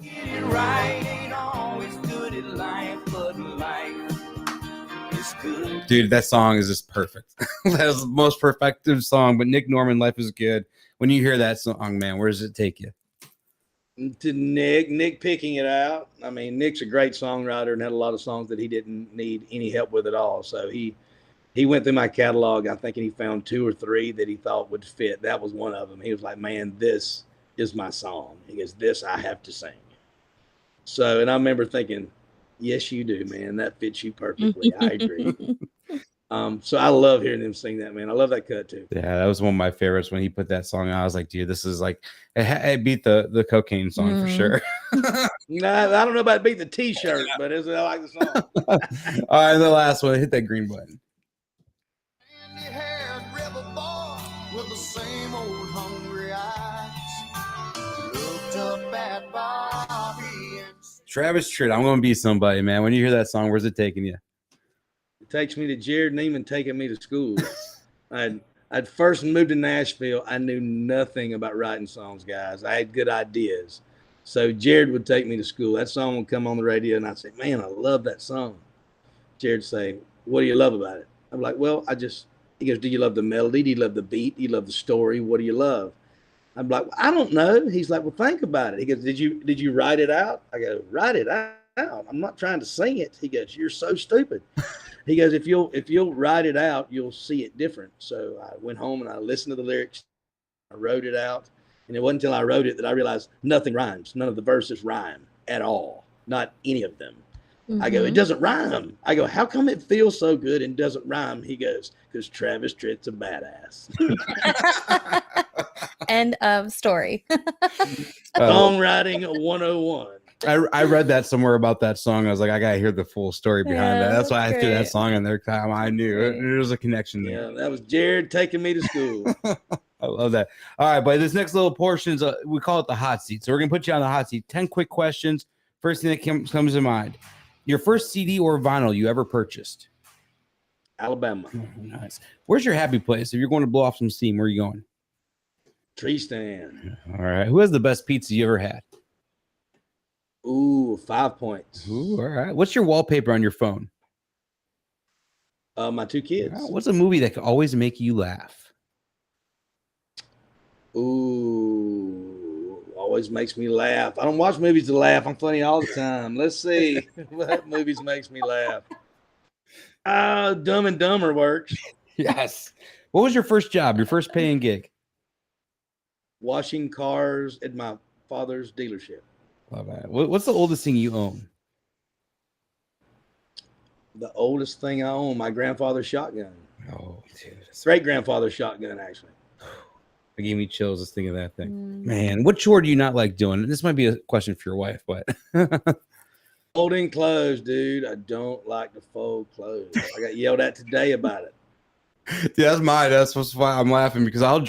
Get it right, ain't always good at life, but life is good. Dude, that song is just perfect. That is the most perfective song. But Nick Norman, Life is Good. When you hear that song, man, where does it take you? To Nick picking it out. I mean, Nick's a great songwriter and had a lot of songs that he didn't need any help with at all. So he went through my catalog, I think, and he found 2 or 3 that he thought would fit. That was one of them. He was like, man, this is my song. He goes, this I have to sing. So, and I remember thinking, yes, you do, man. That fits you perfectly. I agree. So I love hearing him sing that, man. I love that cut too. Yeah, that was one of my favorites when he put that song on. I was like, dude, this is like, it beat the cocaine song for sure. Nah, I don't know about beat the T-shirt, but I like the song. All right, the last one. Hit that green button. Candy-haired rebel boy with the same old hungry eyes. Looked up at Bobby and Travis Tritt, I'm gonna be somebody, man. When you hear that song, where's it taking you? It takes me to Jared Neiman taking me to school. I'd first moved to Nashville. I knew nothing about writing songs, guys. I had good ideas. So Jared would take me to school. That song would come on the radio, and I'd say, man, I love that song. Jared would say, what do you love about it? I'm like, well, he goes, do you love the melody? Do you love the beat? Do you love the story? What do you love? I'm like, well, I don't know. He's like, well, think about it. He goes, did you write it out? I go, write it out? I'm not trying to sing it. He goes, you're so stupid. He goes, if you'll write it out, you'll see it different. So I went home and I listened to the lyrics. I wrote it out. And it wasn't until I wrote it that I realized nothing rhymes. None of the verses rhyme at all. Not any of them. I go, it Mhm. doesn't rhyme. I go, how come it feels so good and doesn't rhyme? He goes, because Travis Tritt's a badass. End of story. Songwriting 101. I read that somewhere about that song. I was like, I gotta hear the full story behind that. Yeah, That's why I threw that great. song in there. I knew Great. there was a connection there. Yeah, that was Jared taking me to school. I love that. All right, but this next little portion is we call it the hot seat. So we're gonna put you on the hot seat. 10 quick questions. First thing that comes to mind: your first CD or vinyl you ever purchased? Alabama. Nice. Where's your happy place? If you're going to blow off some steam, where are you going? Tree stand. All right. Who has the best pizza you ever had? Ooh, 5 points. Ooh, all right. What's your wallpaper on your phone? My 2 kids. What's a movie that can always make you laugh? Ooh, always makes me laugh. I don't watch movies to laugh. I'm funny all the time. Let's see what movies makes me laugh. Dumb and Dumber works. Yes. What was your first job? Your first paying gig? Washing cars at my father's dealership. Love that. What's the oldest thing you own? The oldest thing I own, my grandfather's shotgun. Oh, dude. Great grandfather's shotgun, actually. It gave me chills just thinking of that thing. Mm. Man, what chore do you not like doing? This might be a question for your wife, but Folding clothes, dude. I don't like to fold clothes. I got yelled at today about it. yeah, that's mine. That's why I'm laughing, because I'll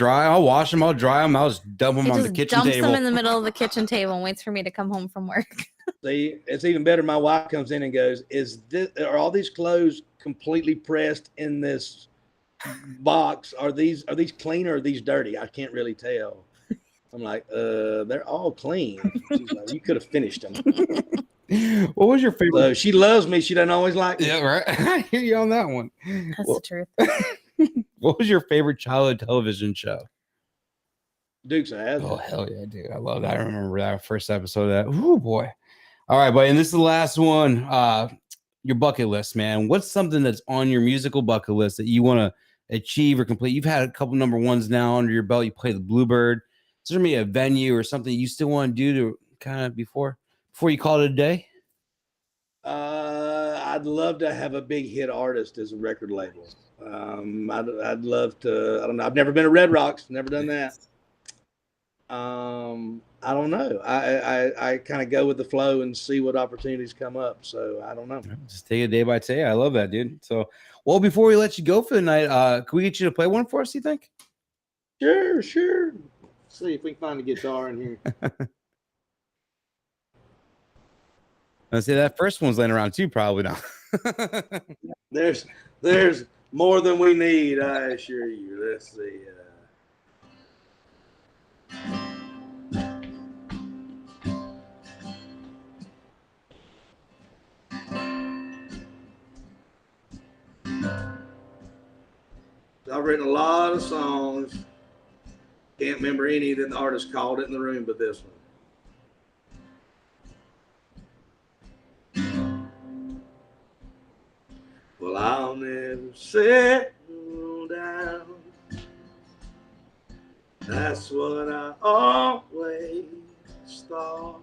wash them, I'll dry them, I'll just dump them He on the just kitchen dumps table. them in the middle of the kitchen table and waits for me to come home from work. See, it's even better. My wife comes in and goes, are all these clothes completely pressed in this box? Are these clean or are these dirty? I can't really tell. I'm like, they're all clean. She's like, you could have finished them. What was your favorite? So she loves me. She doesn't always like me. Yeah, right. I hear you on that one. That's Well, the truth. what was your favorite childhood television show? Dukes of Hazzard. Oh, hell yeah, dude. I love that. I remember that first episode of that. Oh, boy. All right, buddy. And this is the last one. Your bucket list, man. What's something that's on your musical bucket list that you want to achieve or complete? You've had a couple number ones now under your belt. You played the Bluebird. Is there maybe a venue or something you still want to do to kind of before you call it a day? I'd love to have a big hit artist as a record label. I'd love to. I don't know. I've never been to Red Rocks. Never done that. I don't know. I kind of go with the flow and see what opportunities come up. So I don't know. Just take it day by day. I love that, dude. So, well, before we let you go for the night, can we get you to play one for us, you think? Sure. See if we can find a guitar in here. Let's say that first one's laying around too, probably not. There's more than we need, I assure you. Let's see. I've written a lot of songs. Can't remember any that the artist called it in the room, but this one. Well, I'll never settle down. That's what I always thought.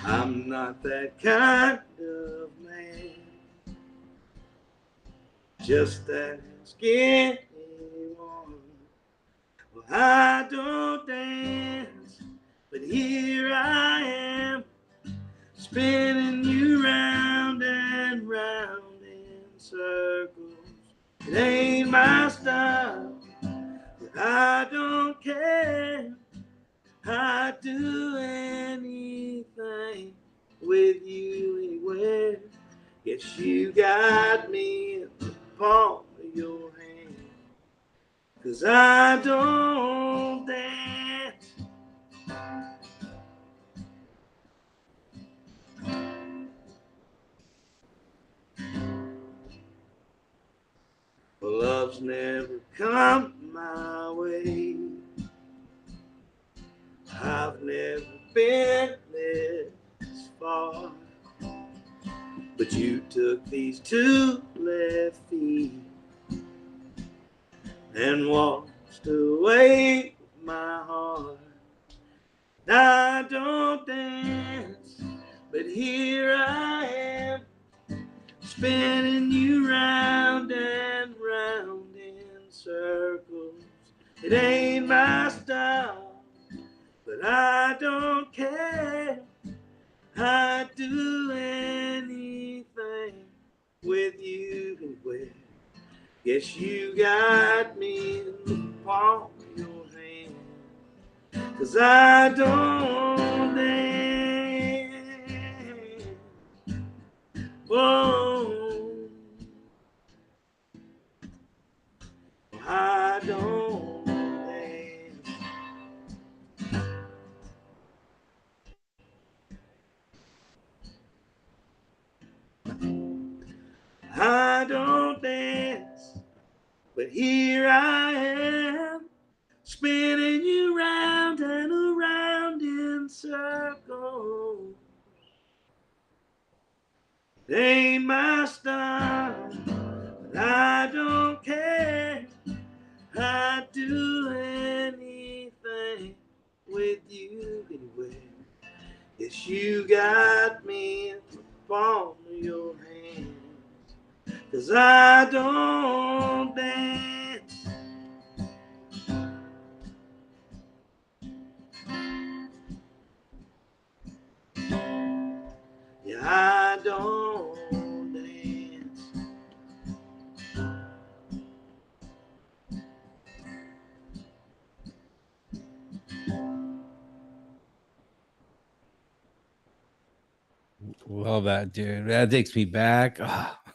I'm not that kind of man. Just that skinny one. Well, I don't dance, but here I am, spinning you round and round in circles. It ain't my style, but I don't care. I'd do anything with you anywhere. Guess you got me in the palm of your hand. 'Cause I don't dance. Well, love's never come my way. I've never been this far. But you took these 2 left feet and walked away with my heart. I don't dance, but here I spinning you round and round in circles. It ain't my style, but I don't care. I'd do anything with you anywhere. Guess you got me in the palm of your hand. 'Cause I don't dance. Whoa. I don't dance. I don't dance, but here I am, spinning you round and around in circles. It ain't my style, but I don't care. I'd do anything with you anywhere. Yes, you got me in the palm of your hand. 'Cause I don't dance. Yeah, I don't dance. Love that, dude. That takes me back.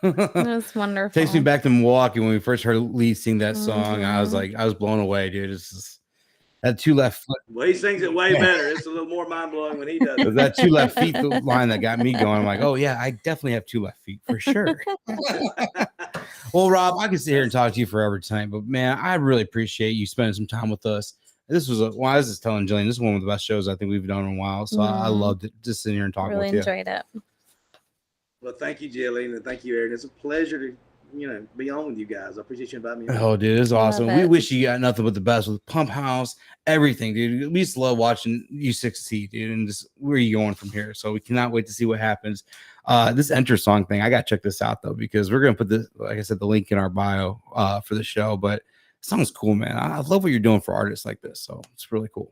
That's wonderful. Takes me back to Milwaukee when we first heard Lee sing that song. I was Mhm. like, I was blown away, dude. It's just that two left foot. Well, he sings it way better. It's a little more mind blowing when he does it. That two left feet line that got me going. I'm like, oh yeah, I definitely have two left feet for sure. Well, Rob, I can sit here and talk to you forever tonight, but man, I really appreciate you spending some time with us. This was well, I was just telling Jillian, this is one of the best shows I think we've done in a while. So I Mhm. loved it just sitting here and talking Really with you. enjoyed it. Well, thank you, Jillian, and thank you, Aaron. It's a pleasure to, be on with you guys. I appreciate you inviting me on. Oh, dude, it's awesome. Love We it. wish you got nothing but the best with Pump House, everything, dude. We just love watching you succeed, dude, and just where are you going from here? So we cannot wait to see what happens. This Enter Song thing, I got to check this out though, because we're gonna put this, like I said, the link in our bio for the show. But it sounds cool, man. I love what you're doing for artists like this, so it's really cool.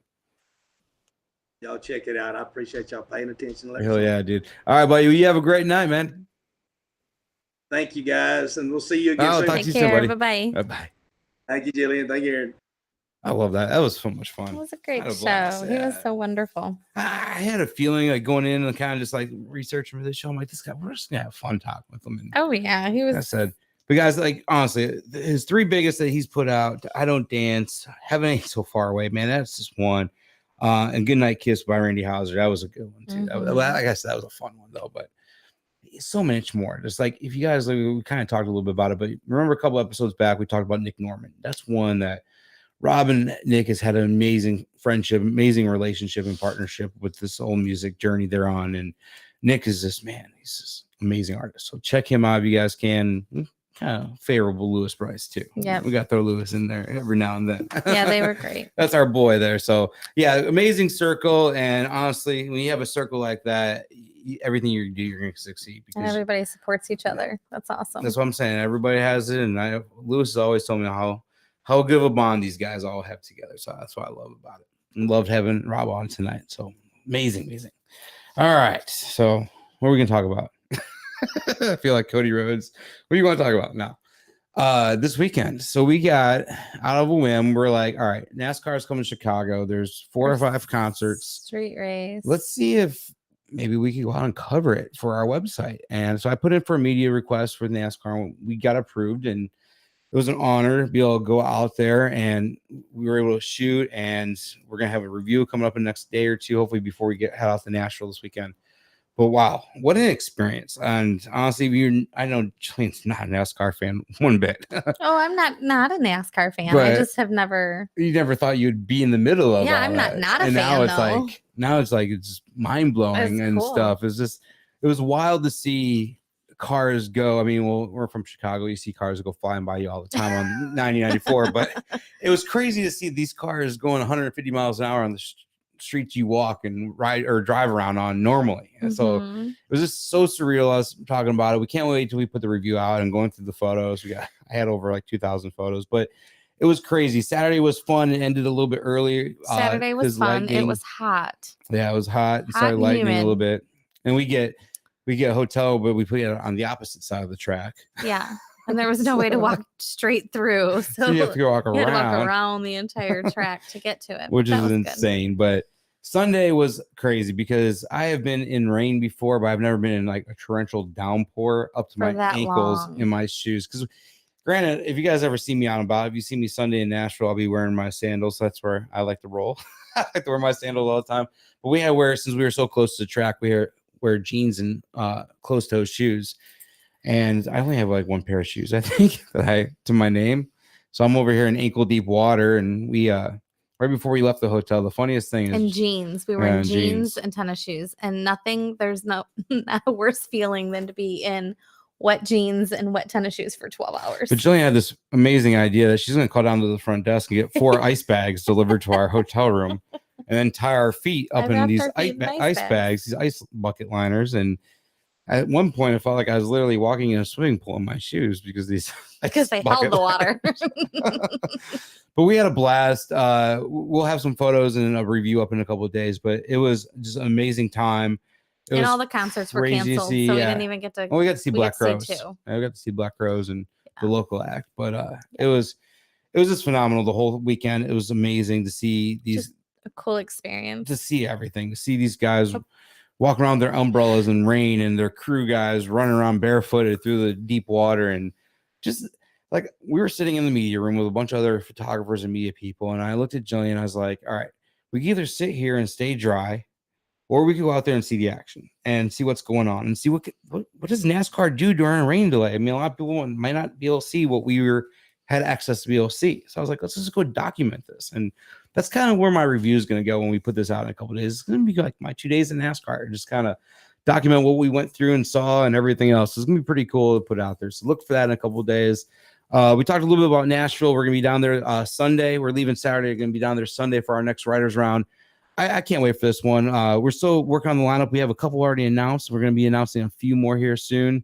Y'all check it out. I appreciate y'all paying attention. Hell yeah, dude. All right, buddy. You have a great night, man. Thank you, guys, and we'll see you again I'll soon. talk Take to you soon, care. buddy. Bye bye. Bye. Thank you, Jillian. Thank you, Aaron. I love that. That was so much fun. It was a I great had a show. blast, He was yeah. so wonderful. I had a feeling like going in and kind of just like researching for this show. I'm like, this guy, we're just gonna have fun talking with him. And Oh yeah, he like I was. said, but guys, like honestly, his three biggest that he's put out: I Don't Dance, Heaven Ain't So Far Away, man. That's just one. And Good Night Kiss by Randy Houser. That was a good one too. Mhm. Like I said, that was a fun one though. But so much more. Just like if you guys, like, we kind of talked a little bit about it, but remember a couple episodes back, we talked about Nick Norman. That's one that Rob and Nick has had an amazing friendship, amazing relationship and partnership with this whole music journey they're on. And Nick is this man, he's this amazing artist. So check him out if you guys can. Kind of favorable Louis Brice too. Yep. We got to throw Louis in there every now and then. Yeah, they were great. That's our boy there. So yeah, amazing circle. And honestly, when you have a circle like that, everything you do, you're going to succeed And because everybody supports each other. That's awesome. that's what I'm saying. Everybody has it. And Louis has always told me how good of a bond these guys all have together. So that's what I love about it. And loved having Rob on tonight. So amazing. All right. So what are we going to talk about? I feel like Cody Rhodes. What do you want to talk about now? This weekend. So we got out of a whim. We're like, all right, NASCAR's coming to Chicago. There's 4 or 5 concerts. Street race. Let's see if maybe we could go out and cover it for our website. And so I put in for a media request for NASCAR. We got approved, and it was an honor to be able to go out there, and we were able to shoot. And we're gonna have a review coming up in the next day or two, hopefully before we head out to Nashville this weekend. But wow, what an experience! And honestly, I know Jillian's not a NASCAR fan one bit. Oh, I'm not a NASCAR fan. I But just have never. You never thought you'd be in the middle of Yeah, all I'm that. not a And fan, now it's though. it's mind blowing It's and cool. stuff. It was wild to see cars go. I mean, well, we're from Chicago. You see cars go flying by you all the time on 90, 94, but it was crazy to see these cars going 150 miles an hour on the streets you walk and ride or drive around on normally. And so it was just so surreal. I was talking about it. We can't wait till we put the review out and going through the photos. I had over like 2,000 photos, but it was crazy. Saturday was fun. It ended a little bit earlier. Saturday was fun. Lightning, it was hot. Yeah, it was hot. It started and lightning humid. a little bit. And we get a hotel, but we put it on the opposite side of the track. Yeah. And there was no way to walk straight through. So you have to walk you had to walk around. around the entire track to get to it. Which That is was insane. good. But Sunday was crazy because I have been in rain before, but I've never been in like a torrential downpour up to For my that ankles long. in my shoes. Because granted, if you guys ever see me out and about, if you see me Sunday in Nashville, I'll be wearing my sandals. That's where I like to roll. I like to wear my sandals all the time. But we had to wear, since we were so close to the track, we wear jeans and closed-toe shoes. And I only have like one pair of shoes, I think, to my name. So I'm over here in ankle deep water, and we right before we left the hotel, the funniest thing is And jeans. We were in jeans and tennis shoes. And there's not a worse feeling than to be in wet jeans and wet tennis shoes for 12 hours. But Jillian had this amazing idea that she's going to call down to the front desk and get 4 ice bags delivered to our hotel room, and then tie our feet up in these ice bags, these ice bucket liners. And at one point, I felt like I was literally walking in a swimming pool in my shoes because they held the water. But we had a blast. We'll have some photos and a review up in a couple of days, but it was just an amazing time. And all the concerts were canceled, so we didn't even get to. Well, we got to see Black Crowes. Too. We got to see Black Crowes and the local act, but it was just phenomenal the whole weekend. It was amazing to see these. Just a cool experience. To see everything, to see these guys walk around their umbrellas in rain, and their crew guys running around barefooted through the deep water, and just like we were sitting in the media room with a bunch of other photographers and media people, and I looked at Jillian. I was like, all right, we can either sit here and stay dry, or we could go out there and see the action and see what's going on and see what does NASCAR do during a rain delay. I mean, a lot of people might not be able to see what we had access to be able to see. So I was like, let's just go document this. And that's kind of where my review is going to go when we put this out in a couple of days. It's going to be like my 2 days in NASCAR, just kind of document what we went through and saw and everything else. It's going to be pretty cool to put out there. So look for that in a couple of days. We talked a little bit about Nashville. We're going to be down there Sunday. We're leaving Saturday. We're going to be down there Sunday for our next Writers Round. I can't wait for this one. We're still working on the lineup. We have a couple already announced. We're going to be announcing a few more here soon.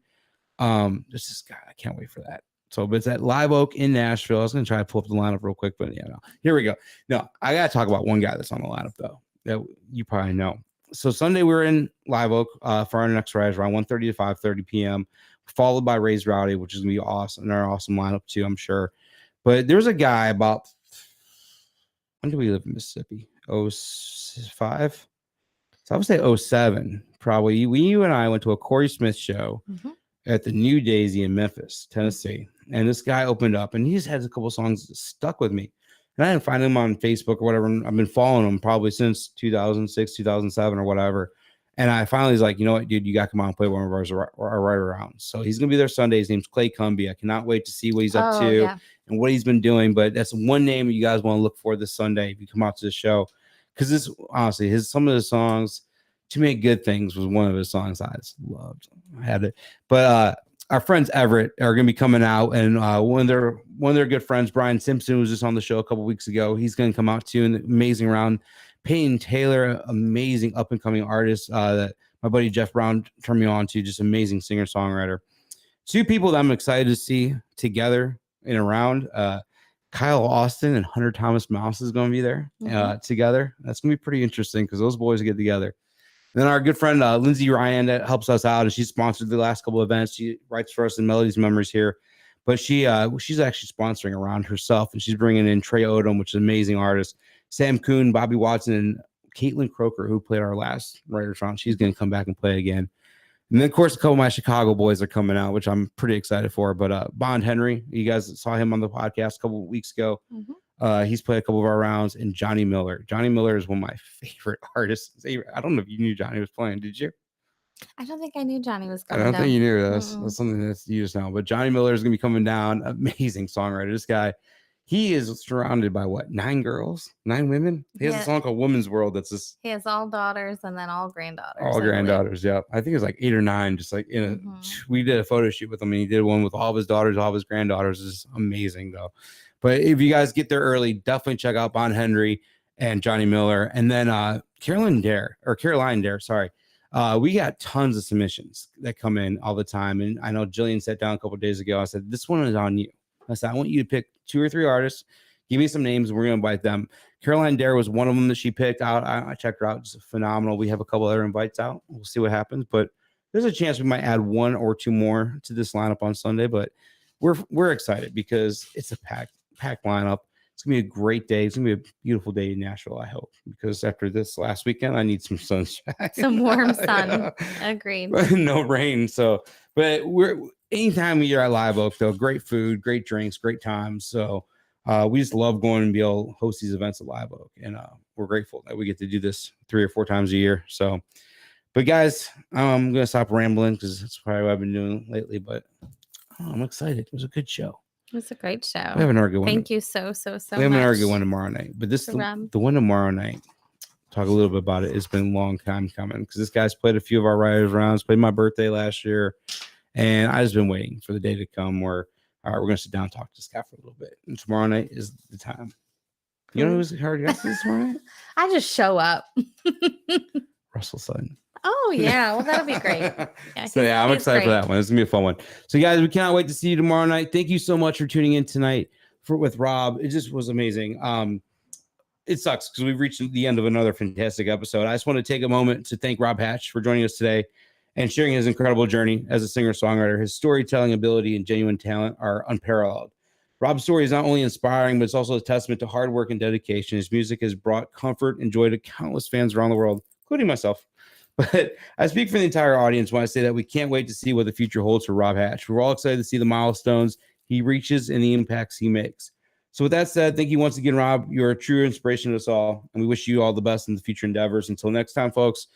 God, I can't wait for that. So, but it's at Live Oak in Nashville. I was going to try to pull up the lineup real quick, but no. Here we go. No, I got to talk about one guy that's on the lineup, though, that you probably know. So Sunday we're in Live Oak for our next Rise around 1:30 to 5:30 p.m., followed by Raised Rowdy, which is going to be awesome. And our awesome lineup, too, I'm sure. But there's a guy about, when did we live in Mississippi? 05? So I would say 07, probably. You and I went to a Corey Smith show at the New Daisy in Memphis, Tennessee. And this guy opened up, and he just had a couple songs that stuck with me. And I didn't find him on Facebook or whatever. I've been following him probably since 2006, 2007 or whatever. And I finally was like, you know what, dude, you got to come on and play one of ours right around. So he's going to be there Sunday. His name's Clay Cumbie. I cannot wait to see what he's up to and what he's been doing. But that's one name you guys want to look for this Sunday if you come out to the show. Because this, honestly, some of the songs, Too Many Good Things was one of his songs I just loved. I had it. But our friends Everett are going to be coming out, and one of their good friends, Brian Simpson, was just on the show a couple weeks ago. He's going to come out too, an amazing round. Peyton Taylor, amazing up and coming artist that my buddy Jeff Brown turned me on to, just amazing singer songwriter. Two people that I'm excited to see together in a round. Kyle Austin and Hunter Thomas Mouse is going to be there together. That's going to be pretty interesting because those boys get together. Then our good friend Lindsay Ryan that helps us out, and she's sponsored the last couple of events. She writes for us in Melodies and Memories here, but she's actually sponsoring a round herself, and she's bringing in Trey Odom, which is an amazing artist, Sam Kuhn, Bobby Watson, and Caitlin Croker, who played our last Writers Round. She's going to come back and play again. And then, of course, a couple of my Chicago boys are coming out, which I'm pretty excited for. But Bond Henry, you guys saw him on the podcast a couple of weeks ago. He's played a couple of our rounds. And Johnny Miller. Johnny Miller is one of my favorite artists. I don't know if you knew Johnny was playing. Did you? I don't think I knew Johnny was I coming don't think you knew. That's something that's you just know. But Johnny Miller is going to be coming down. Amazing songwriter. This guy, he is surrounded by what? 9 girls? 9 women? He has a song called Woman's World. That's just. He has all daughters and then all granddaughters. All granddaughters, yeah. I think it was like 8 or 9. Just like we did a photo shoot with him, and he did one with all of his daughters, all of his granddaughters. It's amazing though. But if you guys get there early, definitely check out Bon Henry. and Johnny Miller, and then Caroline Dare. Sorry. We got tons of submissions that come in all the time. And I know Jillian sat down a couple of days ago. I said, this one is on you. I said, I want you to pick 2 or 3 artists. Give me some names. We're going to invite them. Caroline Dare was one of them that she picked out. I checked her out. Just phenomenal. We have a couple other invites out. We'll see what happens. But there's a chance we might add 1 or 2 more to this lineup on Sunday. But we're excited because it's a packed lineup. It's gonna be a great day. It's gonna be a beautiful day in Nashville, I hope, because after this last weekend, I need some sunshine, Some warm sun. Agreed. No rain. So, but anytime you're at Live Oak, though, great food, great drinks, great times. So, we just love going and be able to host these events at Live Oak, and we're grateful that we get to do this 3 or 4 times a year. So, but guys, I'm gonna stop rambling because that's probably what I've been doing lately. But I'm excited. It was a good show. It was a great show. We have an argument. Thank you so much. We have an argument one tomorrow night, but the one tomorrow night. Talk a little bit about it. It's been a long time coming because this guy's played a few of our writers rounds. Played my birthday last year, and I just been waiting for the day to come where all right, we're gonna sit down and talk to this guy for a little bit. And tomorrow night is the time. You know who's hard guest this tomorrow night? I just show up. Russell Sutton. Oh yeah, well that'll be great. Yeah, So yeah, I'm excited for that one. It's gonna be a fun one. So guys, we cannot wait to see you tomorrow night. Thank you so much for tuning in tonight with Rob. It just was amazing. It sucks because we've reached the end of another fantastic episode. I just want to take a moment to thank Rob Hatch for joining us today and sharing his incredible journey as a singer-songwriter. His storytelling ability and genuine talent are unparalleled. Rob's story is not only inspiring, but it's also a testament to hard work and dedication. His music has brought comfort and joy to countless fans around the world, including myself. But I speak for the entire audience when I say that we can't wait to see what the future holds for Rob Hatch. We're all excited to see the milestones he reaches and the impacts he makes. So with that said, thank you once again, Rob. You're a true inspiration to us all, and we wish you all the best in the future endeavors. Until next time, folks,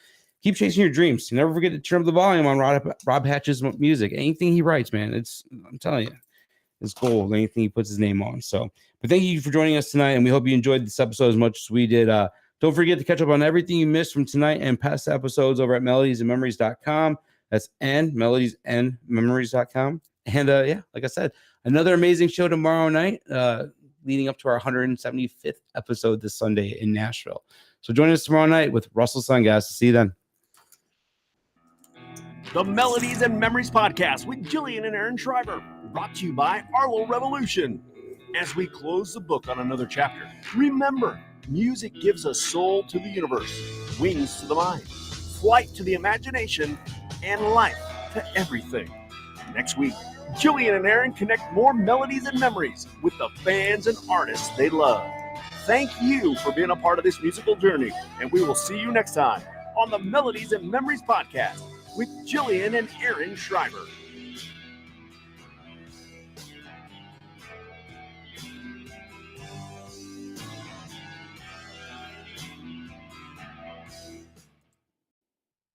keep chasing your dreams. Never forget to turn up the volume on Rob Hatch's music. Anything he writes, man, I'm telling you, it's gold. Anything he puts his name on. So, but thank you for joining us tonight, and we hope you enjoyed this episode as much as we did. Don't forget to catch up on everything you missed from tonight and past episodes over at melodiesandmemories.com. That's melodiesandmemories.com. And yeah, like I said, another amazing show tomorrow night, leading up to our 175th episode this Sunday in Nashville. So join us tomorrow night with Russell Sun, guys. See you then. The Melodies and Memories podcast with Jillian and Aaron Schreiber, brought to you by Arlo Revolution. As we close the book on another chapter, remember, music gives a soul to the universe, wings to the mind, flight to the imagination, and life to everything. Next week, Jillian and Aaron connect more melodies and memories with the fans and artists they love. Thank you for being a part of this musical journey, and we will see you next time on the Melodies and Memories podcast with Jillian and Aaron Schreiber.